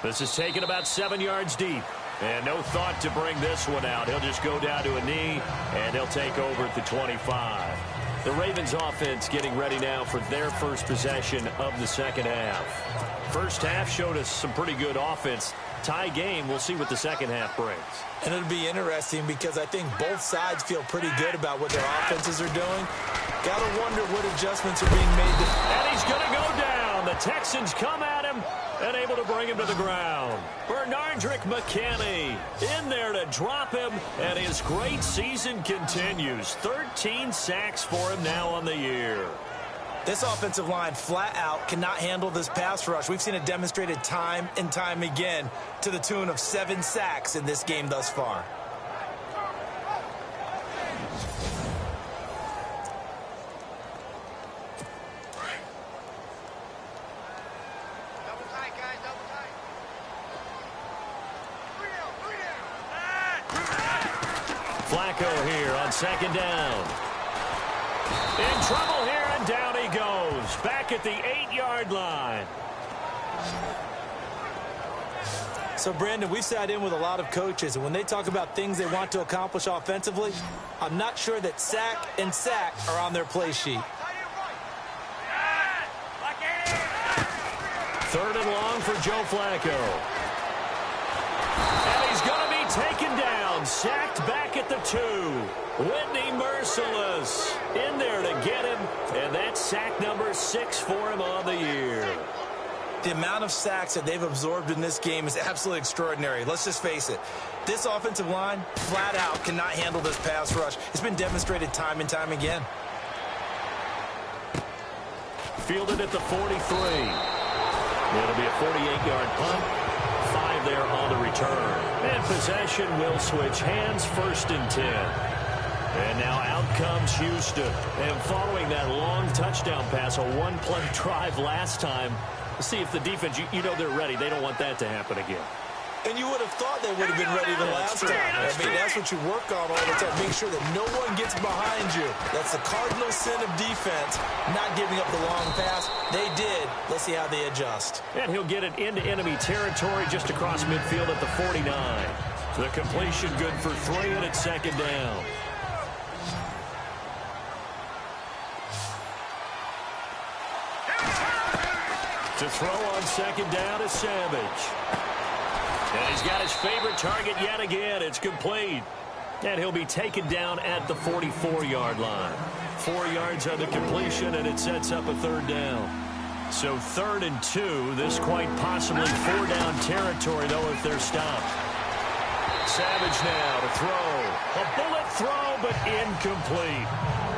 This is taken about 7 yards deep. And no thought to bring this one out. He'll just go down to a knee, and he'll take over at the 25. The Ravens offense getting ready now for their first possession of the second half. First half showed us some pretty good offense. Tie game, we'll see what the second half brings. And it'll be interesting because I think both sides feel pretty good about what their offenses are doing. Gotta wonder what adjustments are being made. And he's going to go down. The Texans come at him and able to bring him to the ground. Bernardrick McKinney in there to drop him, and his great season continues. 13 sacks for him now on the year. This offensive line flat out cannot handle this pass rush. We've seen it demonstrated time and time again to the tune of 7 sacks in this game thus far. Flacco here on second down. In trouble here, and down he goes. Back at the 8-yard line. So, Brandon, we've sat in with a lot of coaches, and when they talk about things they want to accomplish offensively, I'm not sure that sack and sack are on their play sheet. 3rd and long for Joe Flacco. And he's going to be taken down, sacked back at the 2. Whitney Merciless in there to get him, and that's sack number 6 for him on the year. The amount of sacks that they've absorbed in this game is absolutely extraordinary. Let's just face it. This offensive line, flat out, cannot handle this pass rush. It's been demonstrated time and time again. Fielded at the 43. It'll be a 48-yard punt. 5 there on the return. And possession will switch hands, 1st and 10. And now out comes Houston. And following that long touchdown pass, a 1-play drive last time, see if the defense, you know they're ready. They don't want that to happen again. And you would have thought they would have been ready the last time. I mean, that's what you work on all the time. Make sure that no one gets behind you. That's the cardinal sin of defense, not giving up the long pass. They did. Let's see how they adjust. And he'll get it into enemy territory just across midfield at the 49. The completion good for 3, and it's 2nd down. To throw on 2nd down is Savage. And he's got his favorite target yet again. It's complete. And he'll be taken down at the 44-yard line. 4 yards on the completion, and it sets up a 3rd down. So 3rd and 2. This quite possibly 4-down territory, though, if they're stopped. Savage now to throw. A bullet throw, but incomplete.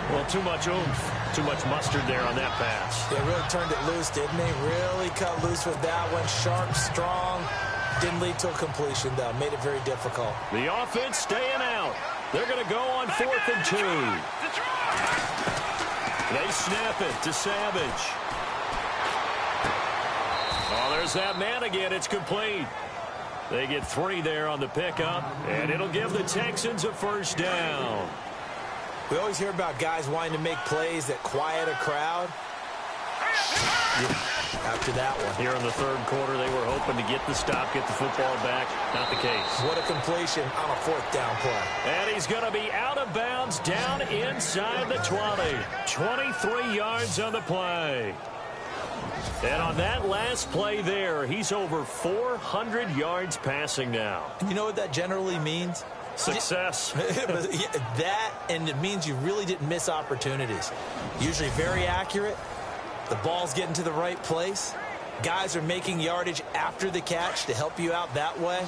Well, too much oomph. Too much mustard there on that pass. They really turned it loose, didn't they? Really cut loose with that one. Sharp, strong. Didn't lead to a completion, though. Made it very difficult. The offense staying out. They're going to go on 4th and 2. They snap it to Savage. Oh, there's that man again. It's complete. They get 3 there on the pickup, and it'll give the Texans a first down. We always hear about guys wanting to make plays that quiet a crowd. After that one. Here in the third quarter, they were hoping to get the stop, get the football back. Not the case. What a completion on a 4th down play. And he's going to be out of bounds down inside the 20. 23 yards on the play. And on that last play there, he's over 400 yards passing now. You know what that generally means? Success. That, and it means you really didn't miss opportunities. Usually very accurate. The ball's getting to the right place. Guys are making yardage after the catch to help you out that way.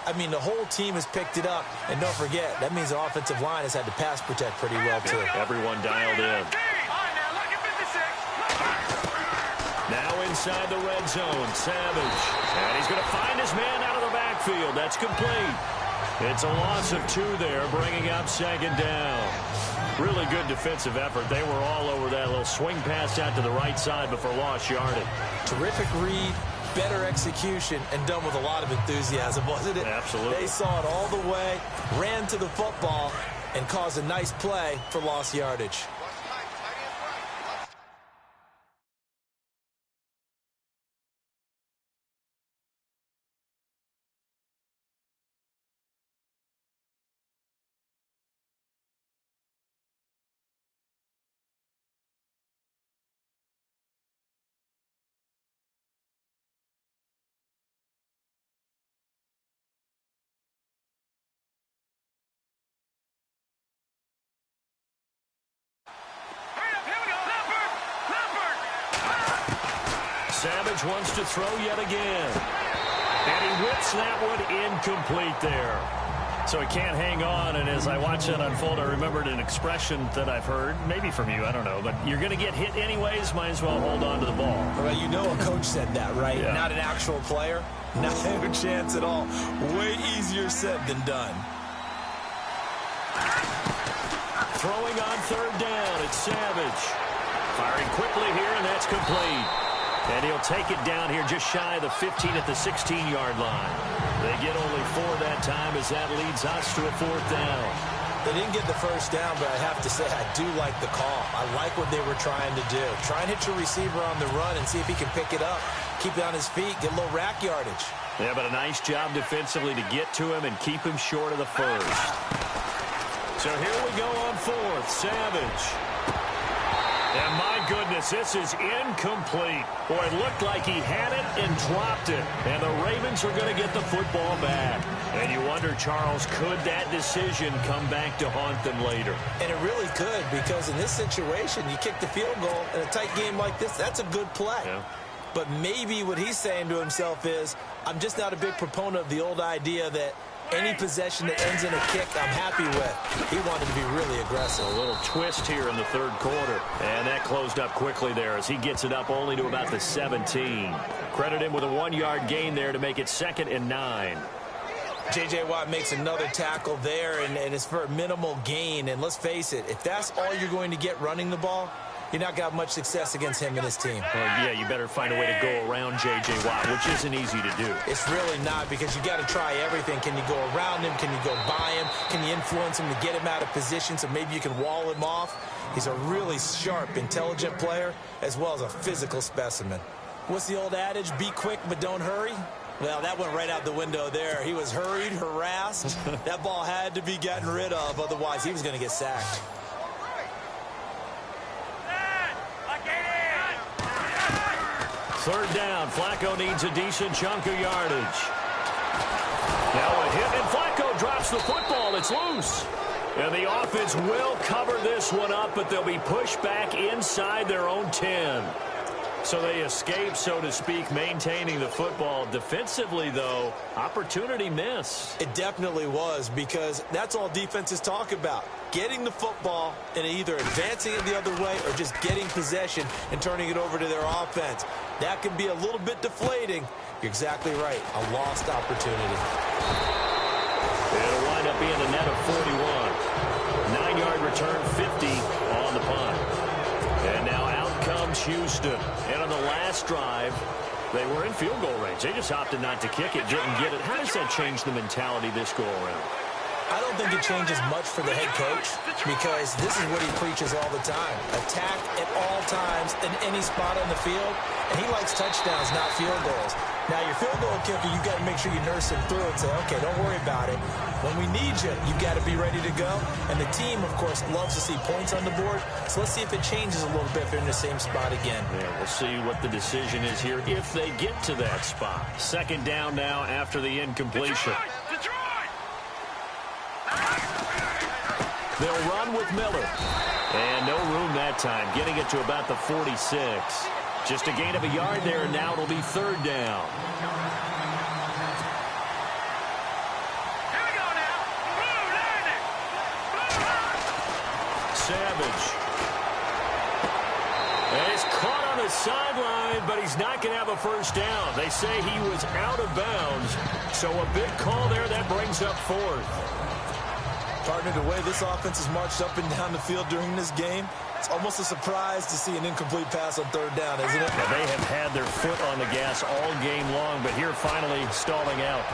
I mean, the whole team has picked it up. And don't forget, that means the offensive line has had to pass protect pretty well, too. Everyone dialed in. Now inside the red zone, Savage. And he's going to find his man out of the backfield. That's complete. It's a loss of 2 there, bringing up 2nd down. Really good defensive effort. They were all over that little swing pass out to the right side before lost yardage. Terrific read, better execution, and done with a lot of enthusiasm, wasn't it? Absolutely. They saw it all the way, ran to the football, and caused a nice play for lost yardage. Savage wants to throw yet again. And he whips that one incomplete there. So he can't hang on, and as I watch that unfold, I remembered an expression that I've heard, maybe from you, I don't know, but you're going to get hit anyways, might as well hold on to the ball. Well, you know a coach said that, right? Yeah. Not an actual player. Not a chance at all. Way easier said than done. Throwing on 3rd down, it's Savage. Firing quickly here, and that's complete. And he'll take it down here just shy of the 15 at the 16-yard line. They get only 4 that time as that leads us to a 4th down. They didn't get the first down, but I have to say I do like the call. I like what they were trying to do. Try and hit your receiver on the run and see if he can pick it up. Keep it on his feet, get a little rack yardage. Yeah, but a nice job defensively to get to him and keep him short of the first. So here we go on 4th. Savage. And my goodness, this is incomplete. Boy, it looked like he had it and dropped it. And the Ravens are going to get the football back. And you wonder, Charles, could that decision come back to haunt them later? And it really could, because in this situation, you kick the field goal in a tight game like this, that's a good play. Yeah. But maybe what he's saying to himself is, I'm just not a big proponent of the old idea that any possession that ends in a kick, I'm happy with. He wanted to be really aggressive. A little twist here in the third quarter. And that closed up quickly there as he gets it up only to about the 17. Credit him with a 1-yard gain there to make it 2nd and 9. J.J. Watt makes another tackle there, and it's for a minimal gain. And let's face it, if that's all you're going to get running the ball, you're not going to have much success against him and his team. Well, yeah, you better find a way to go around J.J. Watt, which isn't easy to do. It's really not, because you got to try everything. Can you go around him? Can you go by him? Can you influence him to get him out of position so maybe you can wall him off? He's a really sharp, intelligent player, as well as a physical specimen. What's the old adage? Be quick, but don't hurry? Well, that went right out the window there. He was hurried, harassed. That ball had to be gotten rid of, otherwise he was going to get sacked. Third down. Flacco needs a decent chunk of yardage. Now a hit, and Flacco drops the football. It's loose. And the offense will cover this one up, but they'll be pushed back inside their own 10. So they escape, so to speak, maintaining the football. Defensively, though, opportunity missed. It definitely was, because that's all defenses talk about. Getting the football and either advancing it the other way or just getting possession and turning it over to their offense. That can be a little bit deflating. You're exactly right. A lost opportunity. It'll wind up being a net of 41. 9-yard return, 50 on the punt. And now out comes Houston. And on the last drive, They were in field goal range. They just opted not to kick it, didn't get it. How does that change the mentality this go around? I don't think it changes much for the head coach because this is what he preaches all the time. Attack at all times in any spot on the field, and he likes touchdowns, not field goals. Now, your field goal kicker, you've got to make sure you nurse him through and say, okay, don't worry about it. When we need you, you've got to be ready to go. And the team, of course, loves to see points on the board. So let's see if it changes a little bit if they're in the same spot again. Yeah, we'll see what the decision is here if they get to that spot. Second down now after the incompletion. They'll run with Miller. And no room that time, getting it to about the 46. Just a gain of a yard there, and now it'll be third down. Here we go now. Savage. And he's caught on the sideline, but he's not going to have a first down. They say he was out of bounds, so a big call there that brings up fourth. Partner, the way this offense has marched up and down the field during this game, it's almost a surprise to see an incomplete pass on third down, isn't it? Well, they have had their foot on the gas all game long, but here finally stalling out.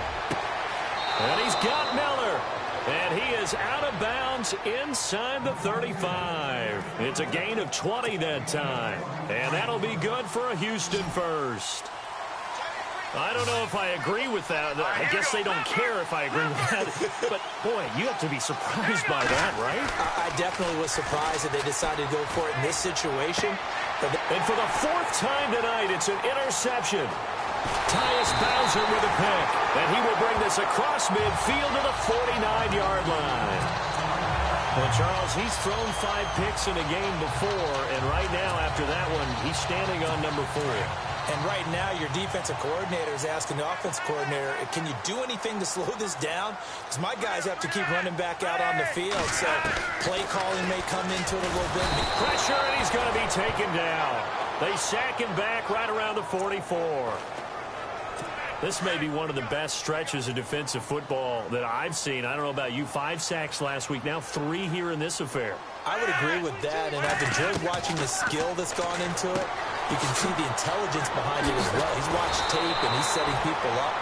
And he's got Miller. And he is out of bounds inside the 35. It's a gain of 20 that time. And that'll be good for a Houston first. I don't know if I agree with that. I guess they don't care if I agree with that. But, boy, you have to be surprised by that, right? I definitely was surprised that they decided to go for it in this situation. And for the fourth time tonight, it's an interception. Tyus Bowser with a pick. And he will bring this across midfield to the 49-yard line. Well, Charles, he's thrown 5 picks in a game before, and right now, after that one, he's standing on number 4. And right now, your defensive coordinator is asking the offensive coordinator, can you do anything to slow this down? Because my guys have to keep running back out on the field, so play calling may come into it a little bit. Pressure, and he's going to be taken down. They sack him back right around the 44. This may be one of the best stretches of defensive football that I've seen. I don't know about you. 5 sacks last week, now 3 here in this affair. I would agree with that, and I've enjoyed watching the skill that's gone into it. You can see the intelligence behind it as well. He's watched tape, and he's setting people up.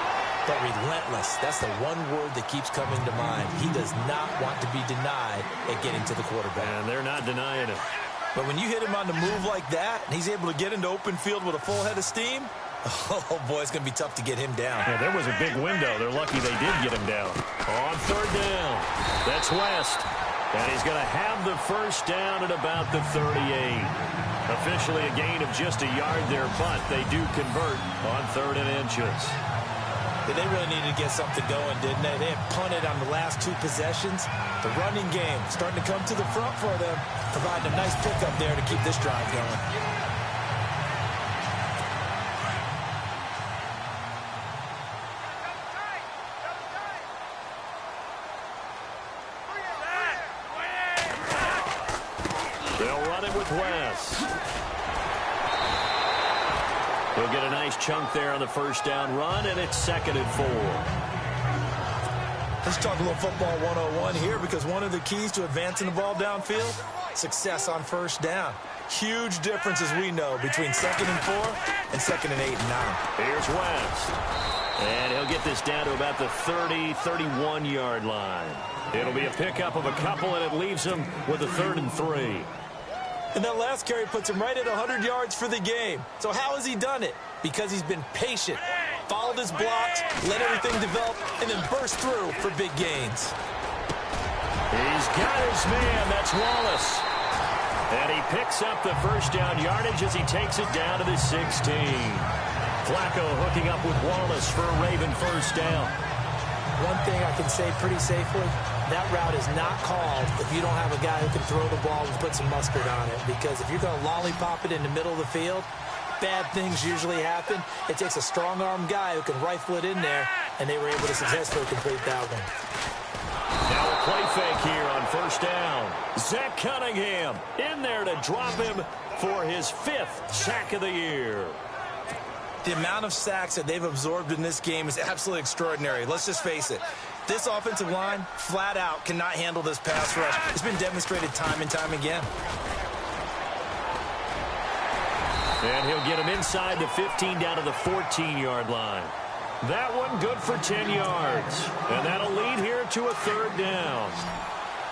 But relentless, that's the one word that keeps coming to mind. He does not want to be denied at getting to the quarterback. And they're not denying it. But when you hit him on the move like that, and he's able to get into open field with a full head of steam, oh, boy, it's going to be tough to get him down. Yeah, there was a big window. They're lucky they did get him down. On third down, that's West. And he's going to have the first down at about the 38. Officially a gain of just a yard there, but they do convert on 3rd and inches. They really needed to get something going, didn't they? They had punted on the last 2 possessions. The running game starting to come to the front for them, providing a nice pickup there to keep this drive going. They'll run it with West. He'll get a nice chunk there on the first down run, and it's 2nd and 4. Let's talk a little football 101 here, because one of the keys to advancing the ball downfield, success on first down. Huge difference, as we know, between 2nd and 4 and 2nd and 8 and 9. Here's West. And he'll get this down to about the 30, 31-yard line. It'll be a pickup of a couple, and it leaves him with a 3rd and 3. And that last carry puts him right at 100 yards for the game. So how has he done it? Because he's been patient, followed his blocks, let everything develop, and then burst through for big gains. He's got his man. That's Wallace. And he picks up the first down yardage as he takes it down to the 16. Flacco hooking up with Wallace for a Raven first down. One thing I can say pretty safely, that route is not called if you don't have a guy who can throw the ball and put some mustard on it. Because if you're going to lollipop it in the middle of the field, bad things usually happen. It takes a strong-armed guy who can rifle it in there, and they were able to successfully complete that one. Now a play fake here on first down. Zach Cunningham in there to drop him for his 5th sack of the year. The amount of sacks that they've absorbed in this game is absolutely extraordinary. Let's just face it. This offensive line, flat out, cannot handle this pass rush. It's been demonstrated time and time again. And he'll get him inside the 15 down to the 14-yard line. That one good for 10 yards. And that'll lead here to a third down.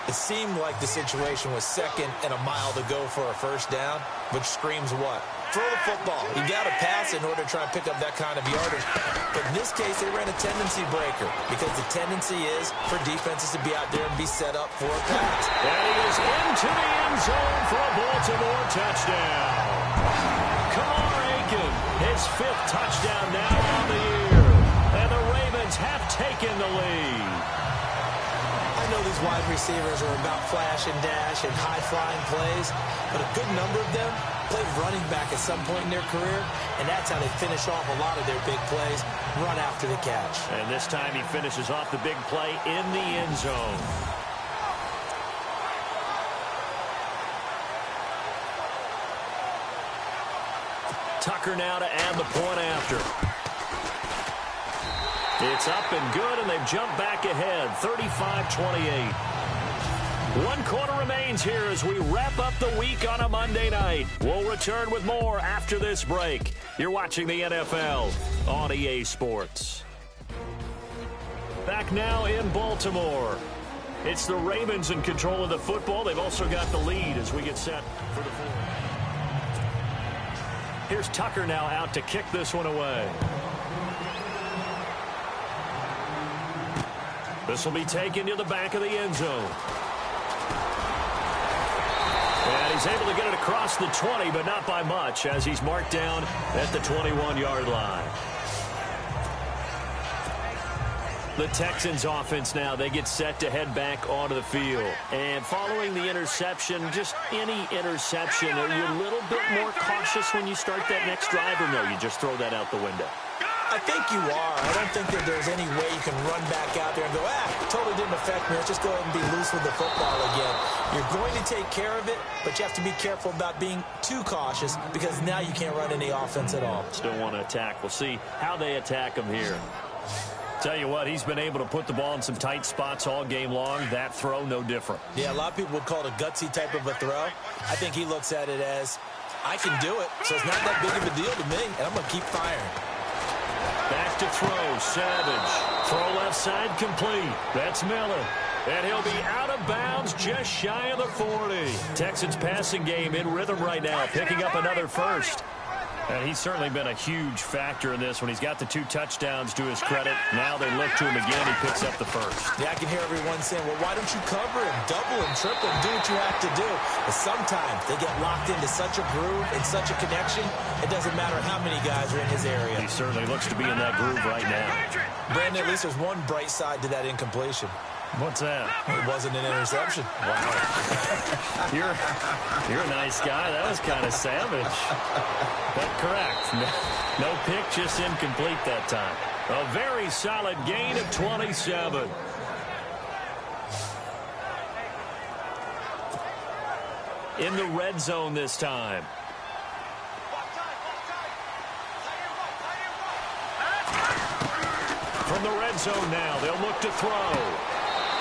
It seemed like the situation was second and a mile to go for a first down, which screams what? Throw the football. You got to pass in order to try and pick up that kind of yardage. But in this case, they ran a tendency breaker because the tendency is for defenses to be out there and be set up for a pass. And he is into the end zone for a Baltimore touchdown. Kamar Aiken, his 5th touchdown now on the year. And the Ravens have taken the lead. I know these wide receivers are about flash and dash and high-flying plays, but a good number of them played running back at some point in their career, and that's how they finish off a lot of their big plays, run after the catch. And this time he finishes off the big play in the end zone. Tucker now to add the point after. It's up and good, and they've jumped back ahead, 35-28. 1 quarter remains here as we wrap up the week on a Monday night. We'll return with more after this break. You're watching the NFL on EA Sports. Back now in Baltimore. It's the Ravens in control of the football. They've also got the lead as we get set for the fourth. Here's Tucker now out to kick this one away. This will be taken to the back of the end zone. And he's able to get it across the 20, but not by much, as he's marked down at the 21-yard line. The Texans offense now, they get set to head back onto the field. And following the interception, just any interception, are you a little bit more cautious when you start that next drive, or no, you just throw that out the window? I think you are. I don't think that there's any way you can run back out there and go, totally didn't affect me. Let's just go ahead and be loose with the football again. You're going to take care of it, but you have to be careful about being too cautious because now you can't run any offense at all. Still want to attack. We'll see how they attack him here. Tell you what, he's been able to put the ball in some tight spots all game long. That throw, no different. Yeah, a lot of people would call it a gutsy type of a throw. I think he looks at it as, I can do it, so it's not that big of a deal to me, and I'm going to keep firing. Back to throw, Savage. Throw left side complete. That's Miller. And he'll be out of bounds just shy of the 40. Texans passing game in rhythm right now, picking up another first. And he's certainly been a huge factor in this when he's got the 2 touchdowns to his credit. Now they look to him again. He picks up the first. Yeah, I can hear everyone saying, well, why don't you cover him, double him, triple him, do what you have to do. But sometimes they get locked into such a groove and such a connection, it doesn't matter how many guys are in his area. He certainly looks to be in that groove right now. Brandon, at least there's one bright side to that incompletion. What's that? It wasn't an interception. Wow. You're a nice guy. That was kind of savage. But correct. No pick, just incomplete that time. A very solid gain of 27. In the red zone this time. From the red zone now, they'll look to throw.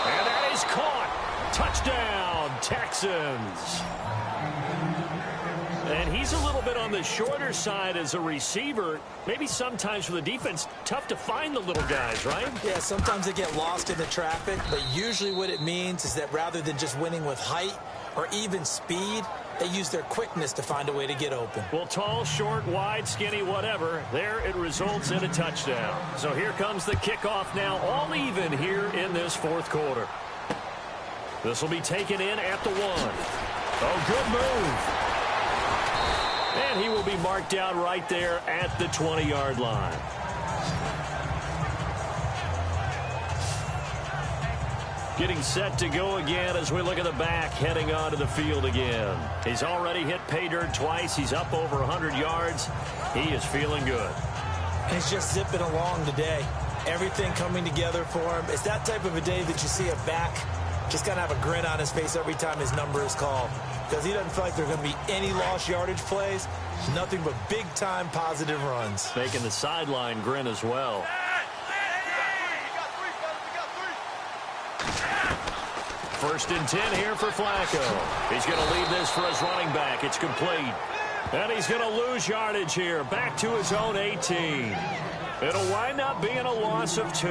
And that is caught. Touchdown, Texans. And he's a little bit on the shorter side as a receiver. Maybe sometimes for the defense, tough to find the little guys, right? Yeah, sometimes they get lost in the traffic, but usually what it means is that rather than just winning with height or even speed, they use their quickness to find a way to get open. Well, tall, short, wide, skinny, whatever, there it results in a touchdown. So here comes the kickoff now, all even here in this fourth quarter. This will be taken in at the 1. Oh, good move. And he will be marked down right there at the 20-yard line. Getting set to go again as we look at the back, heading onto the field again. He's already hit pay dirt twice. He's up over 100 yards. He is feeling good. He's just zipping along today. Everything coming together for him. It's that type of a day that you see a back just kind of have a grin on his face every time his number is called. Because he doesn't feel like there are going to be any lost yardage plays. Nothing but big-time positive runs. Making the sideline grin as well. First and 10 here for Flacco. He's going to leave this for his running back. It's complete. And he's going to lose yardage here. Back to his own 18. It'll wind up being a loss of 2.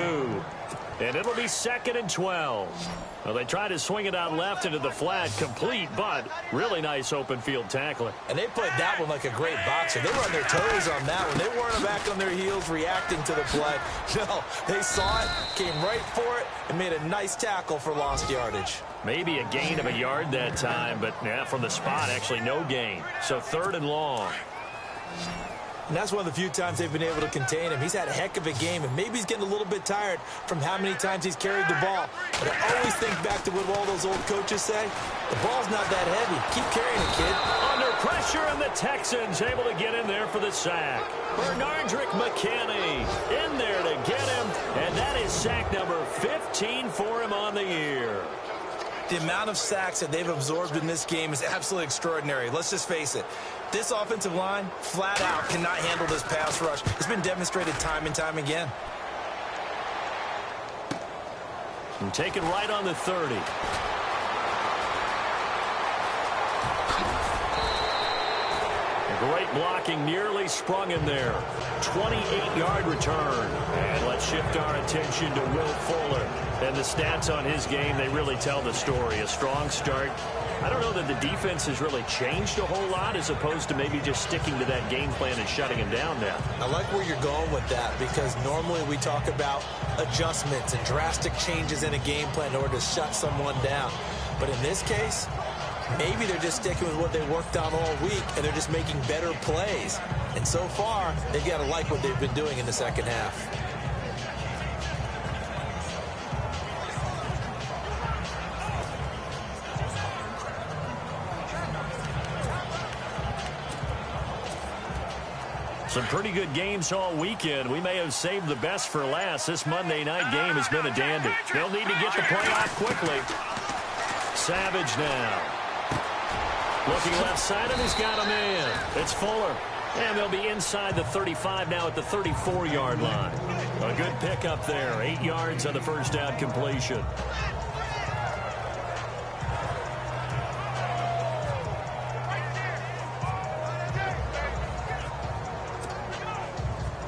And it'll be 2nd and 12. Well, they tried to swing it out left into the flat, complete, but really nice open field tackling. And they played that one like a great boxer. They were on their toes on that one. They weren't back on their heels reacting to the play. No, they saw it, came right for it, and made a nice tackle for lost yardage. Maybe a gain of a yard that time, but yeah, from the spot, actually no gain. So 3rd and long. And that's one of the few times they've been able to contain him. He's had a heck of a game, and maybe he's getting a little bit tired from how many times he's carried the ball. But I always think back to what all those old coaches say. The ball's not that heavy. Keep carrying it, kid. Under pressure, and the Texans able to get in there for the sack. Bernardrick McKinney in there to get him, and that is sack number 15 for him on the year. The amount of sacks that they've absorbed in this game is absolutely extraordinary. Let's just face it. This offensive line, flat out, cannot handle this pass rush. It's been demonstrated time and time again. And taken right on the 30. Great blocking, nearly sprung in there. 28-yard return. And let's shift our attention to Will Fuller. And the stats on his game, they really tell the story. A strong start. I don't know that the defense has really changed a whole lot as opposed to maybe just sticking to that game plan and shutting him down now. I like where you're going with that because normally we talk about adjustments and drastic changes in a game plan in order to shut someone down. But in this case, maybe they're just sticking with what they worked on all week, and they're just making better plays. And so far, they've got to like what they've been doing in the second half. Some pretty good games all weekend. We may have saved the best for last. This Monday night game has been a dandy. They'll need to get the play off quickly. Savage now. Looking left side, and he's got a man. It's Fuller. And they'll be inside the 35 now at the 34-yard line. A good pickup there. 8 yards on the first down completion.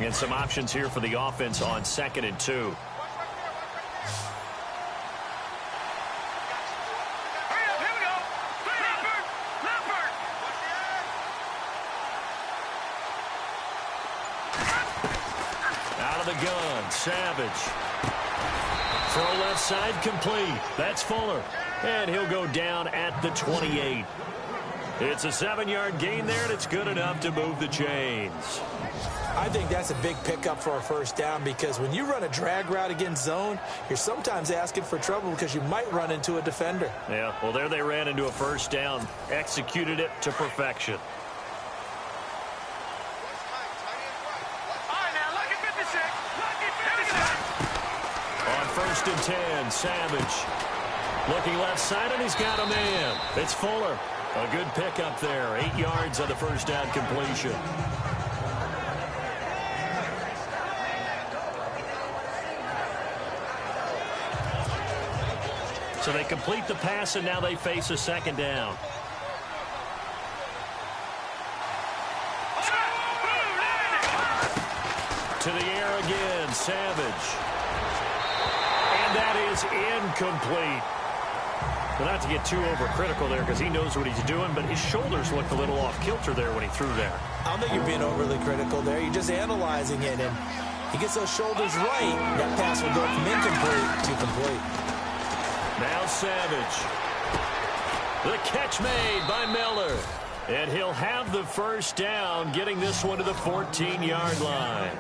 And some options here for the offense on 2nd and 2. Savage. Throw left side complete. That's Fuller. And he'll go down at the 28. It's a 7-yard gain there, and it's good enough to move the chains. I think that's a big pickup for a first down because when you run a drag route against zone, you're sometimes asking for trouble because you might run into a defender. Yeah, well, there they ran into a first down. Executed it to perfection. First and 10, Savage. Looking left side, and he's got a man. It's Fuller. A good pickup there. 8 yards on the first down completion. So they complete the pass, and now they face a second down. To the air again, Savage. That is incomplete. Well, not to get too overcritical there because he knows what he's doing, but his shoulders looked a little off kilter there when he threw there. I don't think you're being overly critical there. You're just analyzing it, and he gets those shoulders right. That pass will go from incomplete to complete. Now Savage. The catch made by Miller. And he'll have the first down, getting this one to the 14-yard line.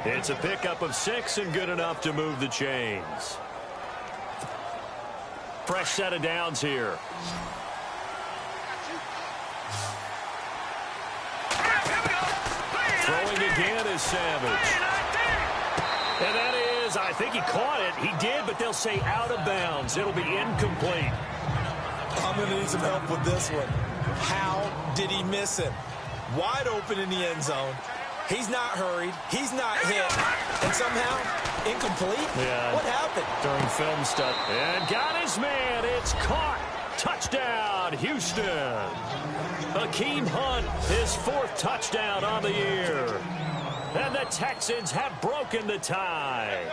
It's a pickup of 6 and good enough to move the chains. Fresh set of downs here. Throwing again is Savage. And that is, I think he caught it. He did, but they'll say out of bounds. It'll be incomplete. I'm going to need some help with this one. How did he miss him? Wide open in the end zone. He's not hurried. He's not hit. And somehow, incomplete? Yeah. What happened? During film stuff. And got his man. It's caught. Touchdown, Houston. Hakeem Hunt, his 4th touchdown on the year. And the Texans have broken the tie.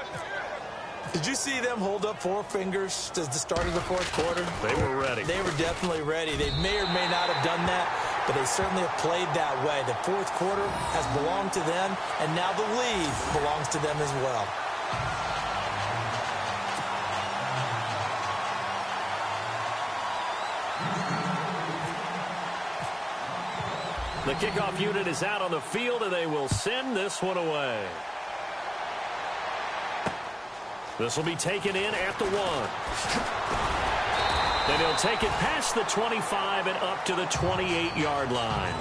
Did you see them hold up 4 fingers at the start of the 4th quarter? They were ready. They were definitely ready. They may or may not have done that, but they certainly have played that way. The 4th quarter has belonged to them, and now the lead belongs to them as well. The kickoff unit is out on the field, and they will send this one away. This will be taken in at the 1. Then he'll take it past the 25 and up to the 28-yard line.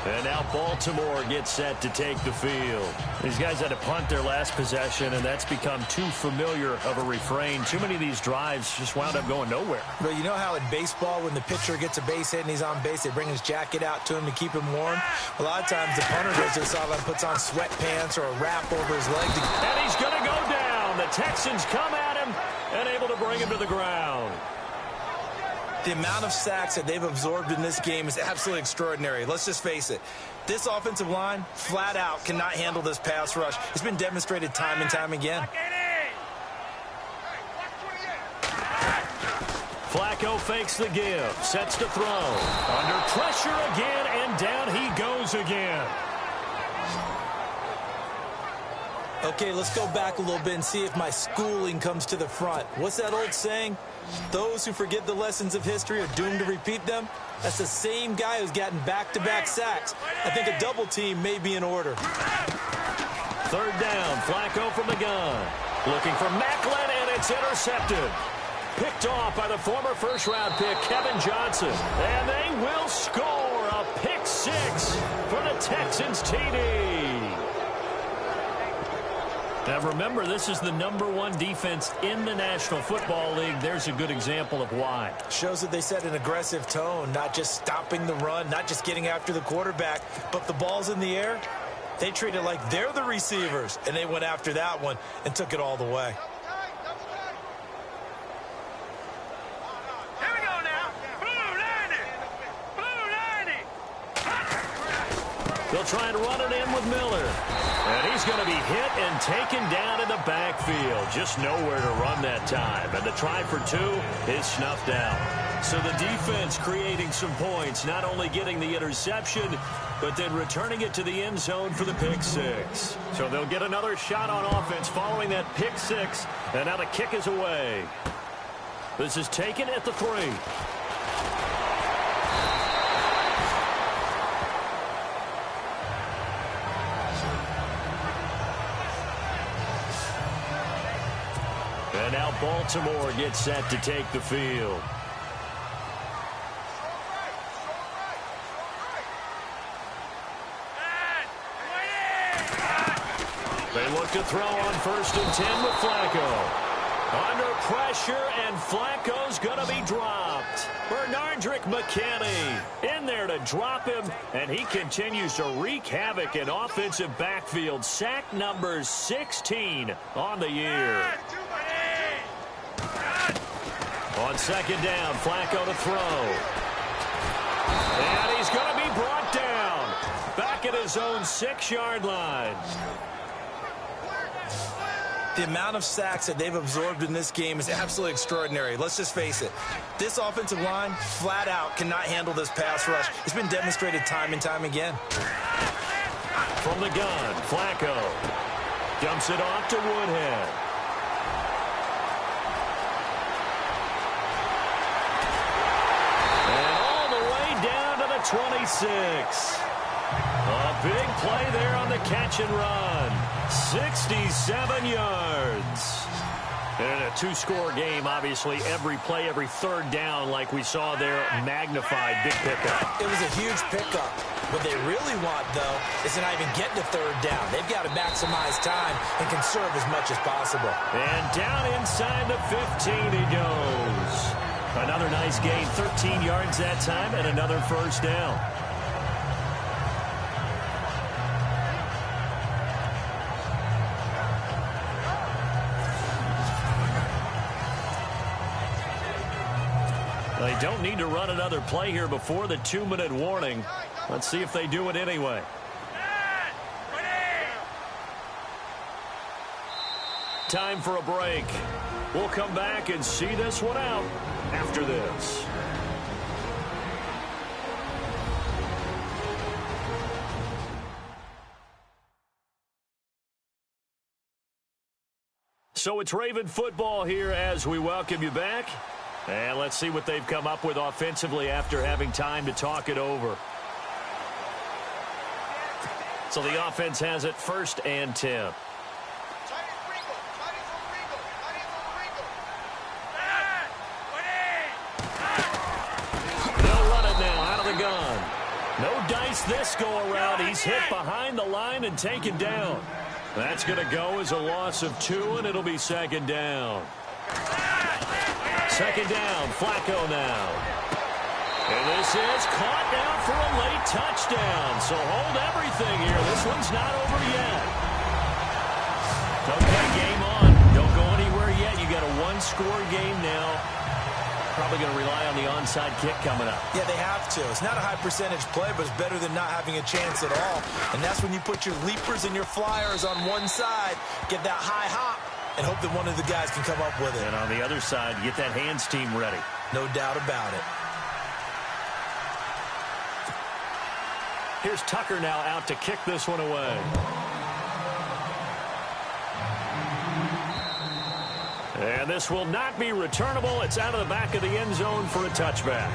And now Baltimore gets set to take the field. These guys had to punt their last possession, and that's become too familiar of a refrain. Too many of these drives just wound up going nowhere. But you know how in baseball, when the pitcher gets a base hit and he's on base, they bring his jacket out to him to keep him warm? A lot of times the punter goes to the sideline, puts on sweatpants or a wrap over his leg. And he's going to go down. The Texans come at him and able to bring him to the ground. The amount of sacks that they've absorbed in this game is absolutely extraordinary. Let's just face it. This offensive line, flat out, cannot handle this pass rush. It's been demonstrated time and time again. Flacco fakes the give, sets to throw. Under pressure again, and down he goes again. Okay, let's go back a little bit and see if my schooling comes to the front. What's that old saying? Those who forget the lessons of history are doomed to repeat them. That's the same guy who's gotten back-to-back sacks. I think a double team may be in order. 3rd down, Flacco from the gun. Looking for Macklin, and it's intercepted. Picked off by the former first-round pick, Kevin Johnson. And they will score a pick 6 for the Texans TD. Now, remember, this is the #1 defense in the National Football League. There's a good example of why. Shows that they set an aggressive tone, not just stopping the run, not just getting after the quarterback, but the ball's in the air. They treat it like they're the receivers, and they went after that one and took it all the way. Here we go now. Blue 90. Blue 90. They'll try and run it in with Miller. And he's going to be hit and taken down in the backfield. Just nowhere to run that time. And the try for 2 is snuffed out. So the defense creating some points, not only getting the interception, but then returning it to the end zone for the pick 6. So they'll get another shot on offense following that pick 6. And now the kick is away. This is taken at the 3. And now Baltimore gets set to take the field. They look to throw on 1st and 10 with Flacco. Under pressure, and Flacco's going to be dropped. Bernardrick McKinney in there to drop him, and he continues to wreak havoc in offensive backfield. Sack number 16 on the year. On 2nd down, Flacco to throw. And he's going to be brought down. Back at his own 6-yard line. The amount of sacks that they've absorbed in this game is absolutely extraordinary. Let's just face it. This offensive line, flat out, cannot handle this pass rush. It's been demonstrated time and time again. From the gun, Flacco dumps it off to Woodhead. And all the way down to the 26. A big play there on the catch and run. 67 yards. And in a 2-score game, obviously, every play, every 3rd down, like we saw there, magnified, big pickup. It was a huge pickup. What they really want, though, is to not even get to 3rd down. They've got to maximize time and conserve as much as possible. And down inside the 15 he goes. Another nice gain, 13 yards that time, and another 1st down. They don't need to run another play here before the 2-minute warning. Let's see if they do it anyway. Time for a break. We'll come back and see this one out after this. So it's Raven football here as we welcome you back. And let's see what they've come up with offensively after having time to talk it over. So the offense has it 1st and 10. They'll run it now out of the gun. No dice this go around. He's hit behind the line and taken down. That's going to go as a loss of 2, and it'll be 2nd down. 2nd down, Flacco now. And this is caught now for a late touchdown. So hold everything here. This one's not over yet. Okay, game on. Don't go anywhere yet. You got a 1-score game now. Probably going to rely on the onside kick coming up. Yeah, they have to. It's not a high percentage play, but it's better than not having a chance at all. And that's when you put your leapers and your flyers on one side, get that high hop, and hope that one of the guys can come up with it. And on the other side, get that hands team ready. No doubt about it. Here's Tucker now out to kick this one away. And this will not be returnable. It's out of the back of the end zone for a touchback.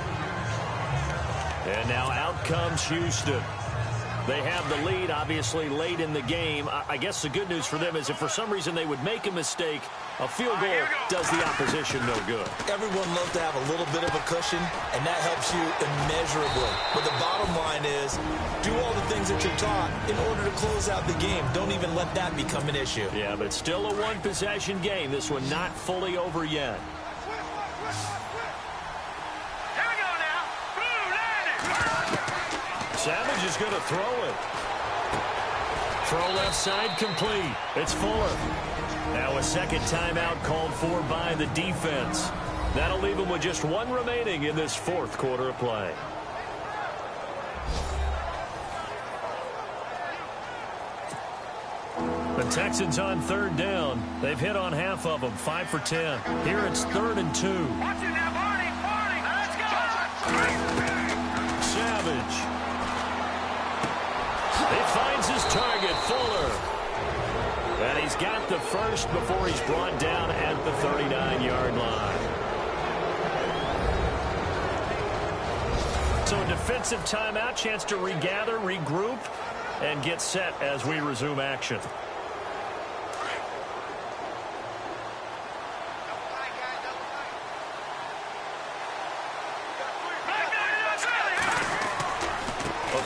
And now out comes Houston. They have the lead, obviously, late in the game. I guess the good news for them is if for some reason they would make a mistake, a field goal does the opposition no good. Everyone loves to have a little bit of a cushion, and that helps you immeasurably. But the bottom line is, do all the things that you're taught in order to close out the game. Don't even let that become an issue. Yeah, but still a one-possession game. This one not fully over yet. Savage is going to throw it. Throw left side complete. It's Fuller. Now a second timeout called for by the defense. That'll leave them with just 1 remaining in this 4th quarter of play. The Texans on 3rd down. They've hit on half of them, 5 for 10. Here it's 3rd and 2. Watch it now, Barney. Let's go. Savage. He finds his target, Fuller. And he's got the first before he's brought down at the 39-yard line. So a defensive timeout, chance to regather, regroup, and get set as we resume action.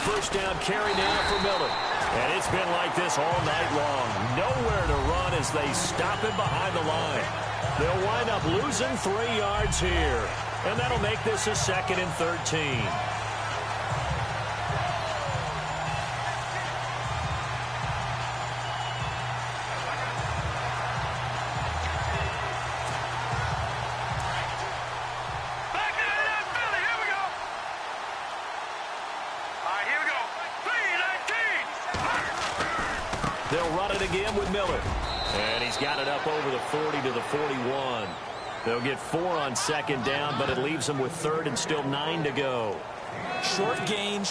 First down carry now for Miller. And it's been like this all night long. Nowhere to run as they stop him behind the line. They'll wind up losing 3 yards here. And that'll make this a 2nd and 13. They'll run it again with Miller. And he's got it up over the 40 to the 41. They'll get 4 on 2nd down, but it leaves them with 3rd and still 9 to go. Short game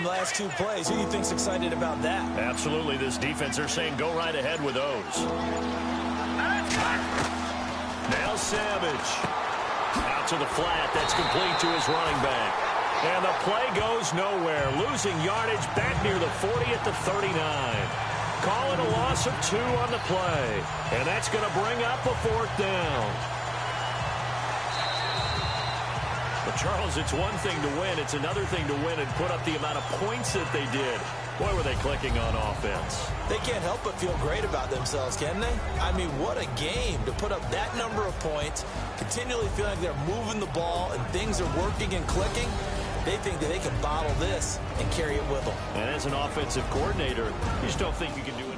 last 2 plays. Who do you think's excited about that? Absolutely. This defense, they're saying go right ahead with those. Now Savage. Out to the flat. That's complete to his running back. And the play goes nowhere. Losing yardage back near the 40 at the 39. Call it a loss of 2 on the play. And that's going to bring up a 4th down. But, Charles, it's one thing to win. It's another thing to win and put up the amount of points that they did. Boy, were they clicking on offense. They can't help but feel great about themselves, can they? I mean, what a game to put up that number of points, continually feeling like they're moving the ball and things are working and clicking. They think that they can bottle this and carry it with them. And as an offensive coordinator, you just don't think you can do